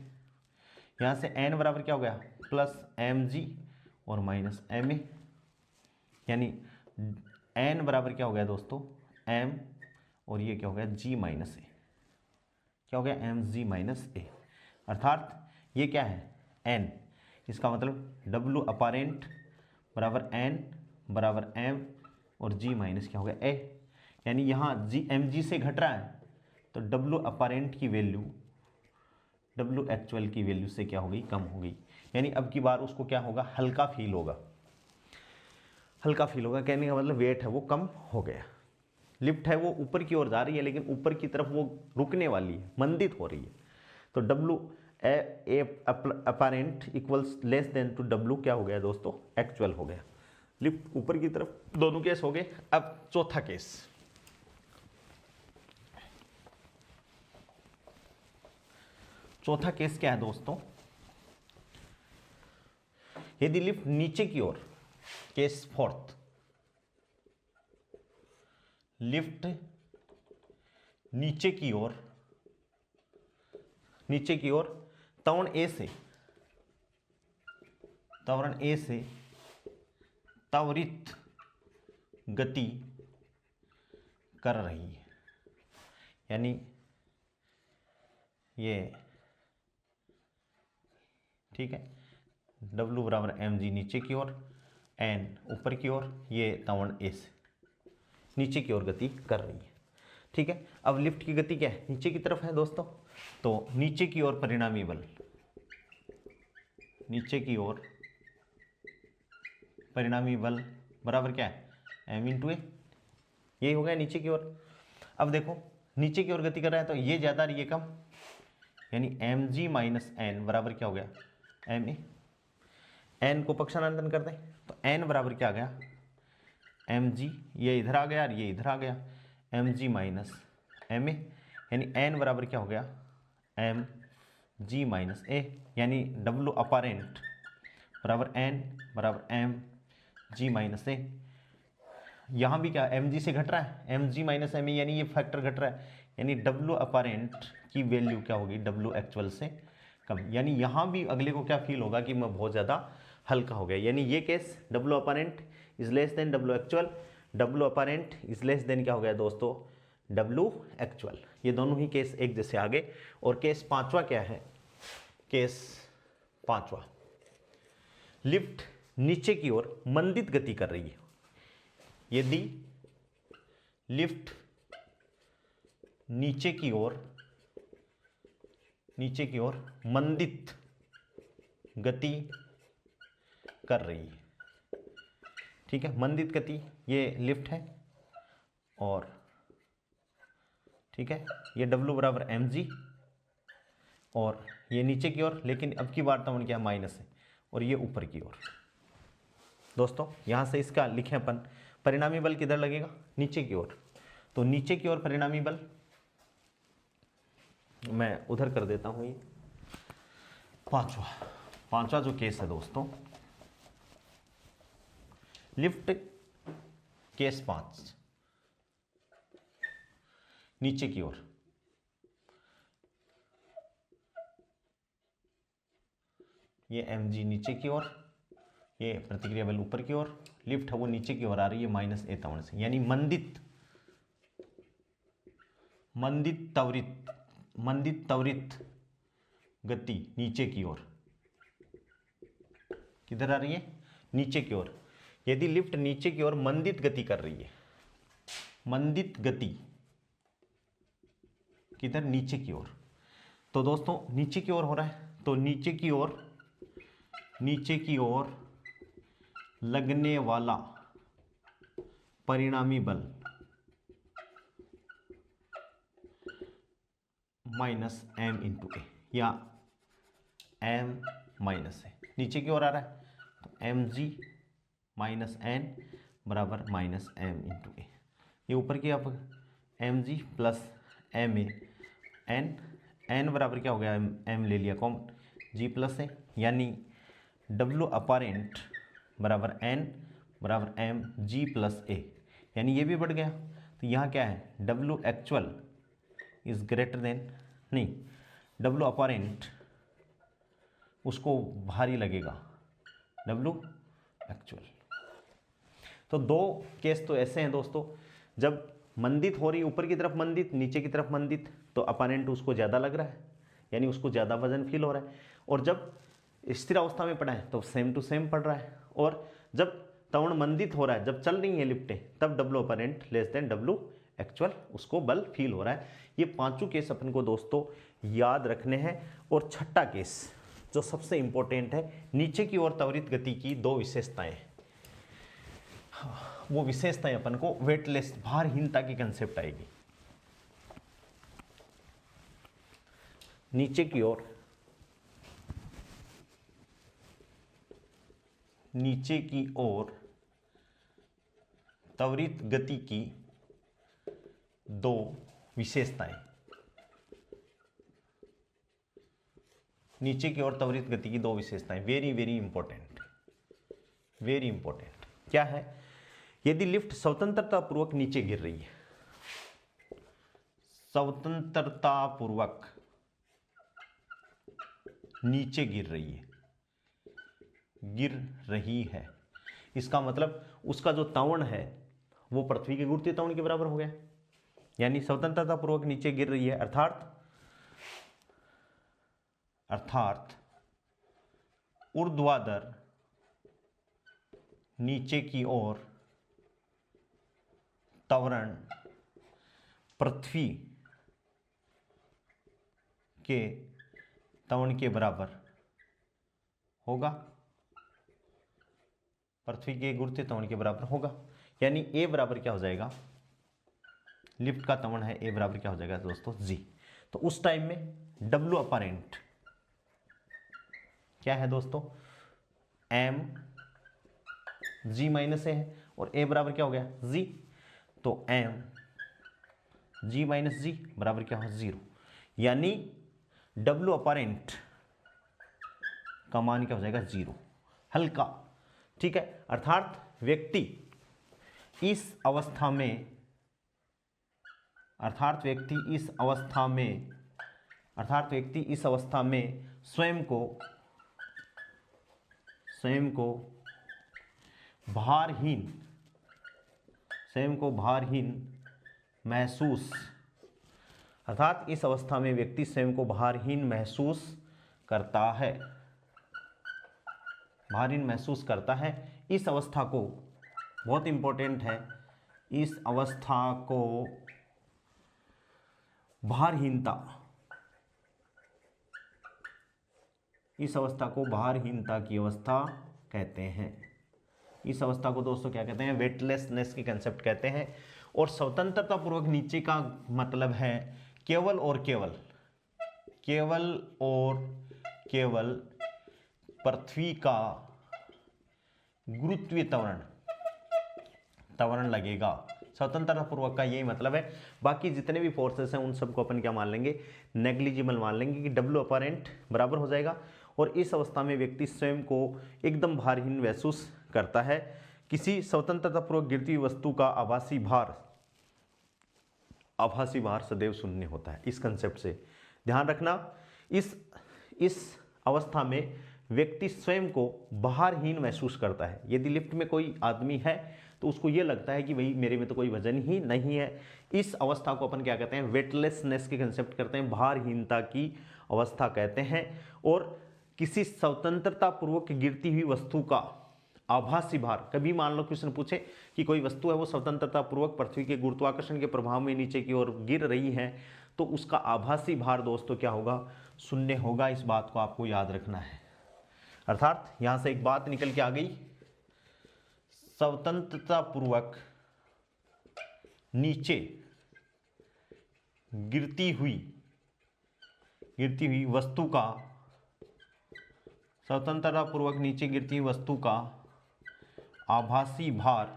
यहां से n बराबर क्या हो गया, प्लस mg और माइनस ma, यानी n बराबर क्या हो गया दोस्तों, m और ये क्या हो गया, g माइनस a, क्या हो गया, mg माइनस a, अर्थात ये क्या है, n, इसका मतलब W अपारेंट बराबर n बराबर m और g माइनस क्या हो गया a, यानी यहाँ g mg से घट रहा है तो W अपारेंट की वैल्यू W एक्चुअल की वैल्यू से क्या हो गई, कम हो गई, यानी अब की बार उसको क्या होगा, हल्का फील होगा, हल्का फील होगा, कहने का मतलब वेट है वो कम हो गया। लिफ्ट है वो ऊपर की ओर जा रही है लेकिन ऊपर की तरफ वो रुकने वाली है, मंदित हो रही है, तो W apparent equals less than two W क्या हो गया दोस्तों, एक्चुअल हो गया। लिफ्ट ऊपर की तरफ, दोनों केस हो गए। अब चौथा केस, चौथा केस क्या है दोस्तों, यदि लिफ्ट नीचे की ओर, केस फोर्थ, लिफ्ट नीचे की ओर त्वरण ए से त्वरित गति कर रही है, यानी ये ठीक है, W बराबर mg नीचे की ओर, n ऊपर की ओर, ये त्वरण a से नीचे की ओर गति कर रही है। ठीक है, अब लिफ्ट की गति क्या है, नीचे की तरफ है दोस्तों, तो नीचे की ओर परिणामी बल, नीचे की ओर परिणामी बल बराबर क्या है, m इंटू ए, यही हो गया नीचे की ओर। अब देखो नीचे की ओर गति कर रहा है तो ये ज़्यादा और ये कम, यानी mg माइनस एन बराबर क्या हो गया, एम ए। एन को पक्षांतरण कर दें तो n बराबर क्या आ गया, mg, ये इधर आ गया और ये इधर आ गया, mg माइनस एम ए, यानी n बराबर क्या हो गया, एम जी माइनस ए, यानी W अपारेंट बराबर n बराबर एम जी माइनस ए। यहाँ भी क्या mg से घट रहा है, mg माइनस एम ए, यानी ये फैक्टर घट रहा है, यानी W अपारेंट की वैल्यू क्या होगी, W एक्चुअल से कम, यानी यहाँ भी अगले को क्या फील होगा कि मैं बहुत ज़्यादा हल्का हो गया, यानी ये case W apparent is less than W actual, W apparent is less than क्या हो गया दोस्तों, W एक्चुअल। ये दोनों ही केस एक जैसे आगे। और केस पांचवा क्या है, केस पांचवा, लिफ्ट नीचे की ओर मंदित गति कर रही है। यदि लिफ्ट नीचे की ओर मंदित गति कर रही है, ठीक है, मंदित गति, ये लिफ्ट है और ठीक है, ये W बराबर mg और ये नीचे की ओर, लेकिन अब की बार त्वरण क्या माइनस है, और ये ऊपर की ओर। दोस्तों यहाँ से इसका लिखें अपन, परिणामी बल किधर लगेगा, नीचे की ओर, तो नीचे की ओर परिणामी बल मैं उधर कर देता हूँ। ये पांचवा जो केस है दोस्तों, लिफ्ट केस 5, नीचे की ओर, ये mg नीचे की ओर, ये प्रतिक्रिया बल ऊपर की ओर, लिफ्ट है वो नीचे की ओर आ रही है माइनस ए त्वरण से, यानी मंदित त्वरित गति नीचे की ओर, किधर आ रही है, नीचे की ओर। यदि लिफ्ट नीचे की ओर मंदित गति कर रही है, मंदित गति किधर, नीचे की ओर, तो दोस्तों नीचे की ओर हो रहा है, तो नीचे की ओर लगने वाला परिणामी बल माइनस एम इंटू ए, या एम माइनस ए, नीचे की ओर आ रहा है तो एम जी माइनस एन बराबर माइनस एम इंटू ए, ये ऊपर की अब M G plus M A, N बराबर क्या हो गया, एम ले लिया कॉमन, जी प्लस ए, यानी W अपारेंट बराबर एन बराबर एम जी प्लस ए, यानी ये भी बढ़ गया, तो यहाँ क्या है, W actual is greater than, नहीं, W अपारेंट उसको भारी लगेगा W एक्चुअल। तो दो केस तो ऐसे हैं दोस्तों, जब मंदित हो रही ऊपर की तरफ मंदित, नीचे की तरफ मंदित, तो अपारेंट उसको ज़्यादा लग रहा है, यानी उसको ज़्यादा वजन फील हो रहा है, और जब स्थिर अवस्था में पड़ा है तो सेम टू सेम पड़ रहा है, और जब त्वरण मंदित हो रहा है, जब चल रही है लिफ्टें, तब W apparent less than W actual, उसको बल फील हो रहा है। ये पांचों केस अपन को दोस्तों याद रखने हैं। और छठा केस जो सबसे इंपॉर्टेंट है, नीचे की ओर त्वरित गति की दो विशेषताएं, वो विशेषताएं अपन को वेटलेस, भारहीनता की कंसेप्ट आएगी। नीचे की ओर त्वरित गति की दो विशेषताएं, नीचे की ओर त्वरित गति की दो विशेषताएं, very very important, very important. क्या है, यदि लिफ्ट स्वतंत्रतापूर्वक नीचे गिर रही है, स्वतंत्रतापूर्वक नीचे गिर रही है, इसका मतलब उसका जो त्वरण है वो पृथ्वी के गुरुत्वीय त्वरण के बराबर हो गया, यानी स्वतंत्रता पूर्वक नीचे गिर रही है, अर्थात ऊर्ध्वाधर नीचे की ओर त्वरण पृथ्वी के त्वरण के बराबर होगा, पृथ्वी के गुरुत्वीय त्वरण के बराबर होगा, यानी ए बराबर क्या हो जाएगा, लिफ्ट का त्वरण है ए बराबर क्या हो जाएगा दोस्तों, जी। तो उस टाइम में डब्ल्यू अपरेंट क्या है दोस्तों, एम जी माइनस ए है, और ए बराबर क्या हो गया, जी। तो एम जी माइनस जी बराबर क्या हो, 0, यानी डब्ल्यू अपरेंट का मान क्या हो जाएगा, 0, हल्का, ठीक है। अर्थात व्यक्ति इस अवस्था में स्वयं को भारहीन महसूस, अर्थात इस अवस्था में व्यक्ति स्वयं को भारहीन महसूस करता है, इस अवस्था को, बहुत इंपॉर्टेंट है, इस अवस्था को भारहीनता की अवस्था कहते हैं। इस अवस्था को दोस्तों क्या कहते हैं, वेटलेसनेस की कंसेप्ट कहते हैं। और स्वतंत्रता पूर्वक नीचे का मतलब है केवल और केवल पृथ्वी का गुरुत्वीय त्वरण लगेगा। स्वतंत्रता पूर्वक का यही मतलब है। बाकी जितने भी फोर्सेस हैं उन सबको अपन क्या मान लेंगे, नेग्लिजिबल मान लेंगे, कि डब्ल्यू अपरेंट बराबर हो जाएगा। और इस अवस्था में व्यक्ति स्वयं को एकदम भारहीन महसूस करता है। किसी स्वतंत्रता पूर्वक गिरती हुई वस्तु का आभासी भार सदैव शून्य होता है। इस कंसेप्ट से ध्यान रखना, इस अवस्था में व्यक्ति स्वयं को भारहीन महसूस करता है। यदि लिफ्ट में कोई आदमी है तो उसको ये लगता है कि भाई मेरे में तो कोई वजन ही नहीं है। इस अवस्था को अपन क्या कहते हैं, वेटलेसनेस के कंसेप्ट करते हैं, भारहीनता की अवस्था कहते हैं। और किसी स्वतंत्रता पूर्वक गिरती हुई वस्तु का आभासी भार, कभी मान लो क्वेश्चन पूछे कि कोई वस्तु है वो स्वतंत्रता पूर्वक पृथ्वी के गुरुत्वाकर्षण के प्रभाव में नीचे की ओर गिर रही है, तो उसका आभासी भार दोस्तों क्या होगा, शून्य होगा। इस बात को आपको याद रखना है। अर्थात यहां से एक बात निकल के आ गई, स्वतंत्रता पूर्वक नीचे गिरती हुई वस्तु का, स्वतंत्रता पूर्वक नीचे गिरती हुई वस्तु का आभासी भार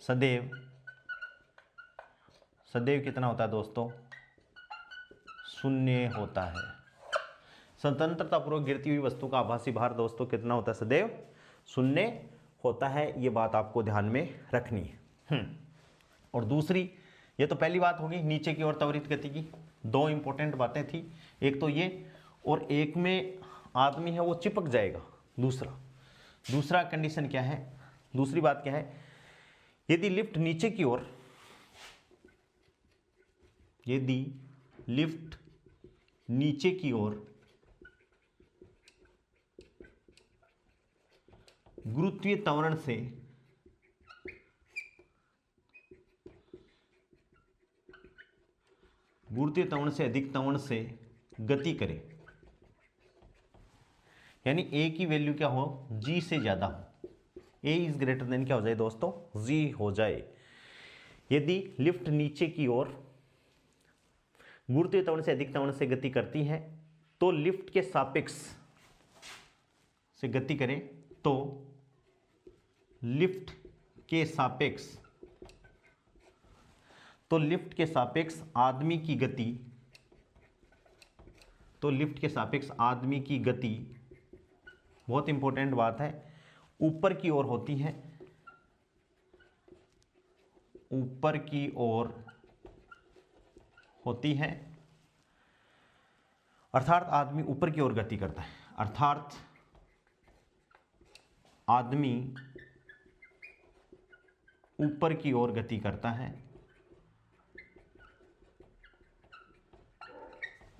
सदैव कितना होता है दोस्तों, शून्य होता है। स्वतंत्रता पूर्वक गिरती हुई वस्तु का आभासी भार दोस्तों कितना होता है, सदैव शून्य होता है। ये बात आपको ध्यान में रखनी है। और दूसरी, ये तो पहली बात होगी नीचे की ओर त्वरित गति की। दो इंपॉर्टेंट बातें थी, एक तो ये, और एक में आदमी है वो चिपक जाएगा। दूसरा कंडीशन क्या है, दूसरी बात क्या है, यदि लिफ्ट नीचे की ओर, गुरुत्वीय त्वरण से अधिक त्वरण से गति करे, यानी ए की वैल्यू क्या हो, जी से ज्यादा हो, ए इज ग्रेटर देन क्या हो जाए दोस्तों, जी हो जाए। यदि लिफ्ट नीचे की ओर गुरुत्वीय त्वरण से अधिक त्वरण से गति करती है तो लिफ्ट के सापेक्ष से गति करें तो लिफ्ट के सापेक्ष आदमी की गति, बहुत इंपॉर्टेंट बात है, ऊपर की ओर होती है, अर्थात आदमी ऊपर की ओर गति करता है। अर्थात आदमी ऊपर की ओर गति करता है,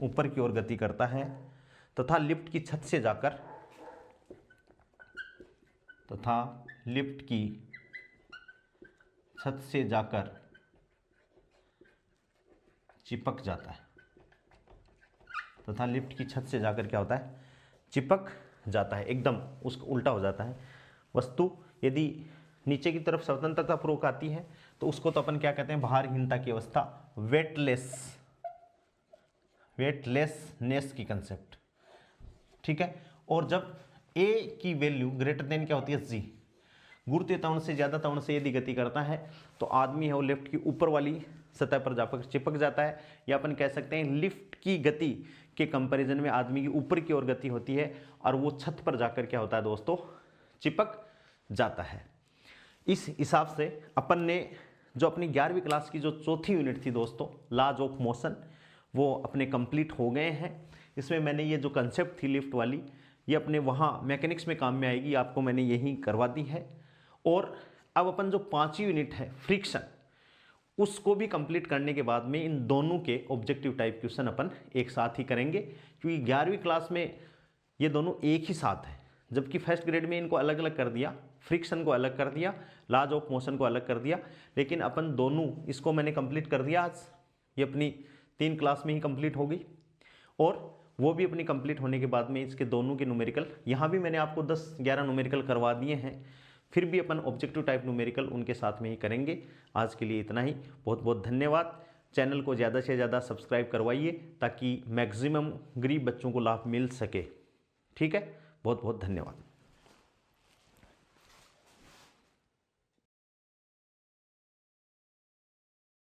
ऊपर की ओर गति करता है तथा लिफ्ट की छत से जाकर चिपक जाता है, क्या होता है, चिपक जाता है, एकदम उसका उल्टा हो जाता है। वस्तु यदि नीचे की तरफ स्वतंत्रतापूर्वक आती है तो उसको तो अपन क्या कहते हैं, भारहीनता की अवस्था, वेटलेसनेस की कंसेप्ट, ठीक है। और जब a की वैल्यू ग्रेटर देन क्या होती है, g, गुरुत्वीय त्वरण से ज्यादा त्वरण से यदि गति करता है तो आदमी है वो लिफ्ट की ऊपर वाली सतह पर जाकर चिपक जाता है, या अपन कह सकते हैं लिफ्ट की गति के कंपैरिजन में आदमी की ऊपर की ओर गति होती है और वो छत पर जाकर क्या होता है दोस्तों, चिपक जाता है। इस हिसाब से अपन ने जो अपनी 11वीं क्लास की जो चौथी यूनिट थी दोस्तों, लॉज ऑफ मोशन, वो अपने कंप्लीट हो गए हैं। इसमें मैंने ये जो कंसेप्ट थी लिफ्ट वाली, ये अपने वहाँ मैकेनिक्स में काम में आएगी, आपको मैंने यही करवा दी है। और अब अपन जो 5वीं यूनिट है फ्रिक्शन, उसको भी कंप्लीट करने के बाद में इन दोनों के ऑब्जेक्टिव टाइप क्वेश्चन अपन एक साथ ही करेंगे, क्योंकि 11वीं क्लास में ये दोनों एक ही साथ है, जबकि फर्स्ट ग्रेड में इनको अलग अलग कर दिया, फ्रिक्शन को अलग कर दिया, लॉज ऑफ मोशन को अलग कर दिया, लेकिन अपन दोनों, इसको मैंने कंप्लीट कर दिया आज, ये अपनी 3 क्लास में ही कंप्लीट हो गई। और वो भी अपनी कंप्लीट होने के बाद में इसके दोनों के न्यूमेरिकल, यहाँ भी मैंने आपको 10-11 न्यूमेरिकल करवा दिए हैं, फिर भी अपन ऑब्जेक्टिव टाइप न्यूमेरिकल उनके साथ में ही करेंगे। आज के लिए इतना ही, बहुत बहुत धन्यवाद। चैनल को ज़्यादा से ज़्यादा सब्सक्राइब करवाइए ताकि मैक्सिमम गरीब बच्चों को लाभ मिल सके, ठीक है। बहुत बहुत धन्यवाद।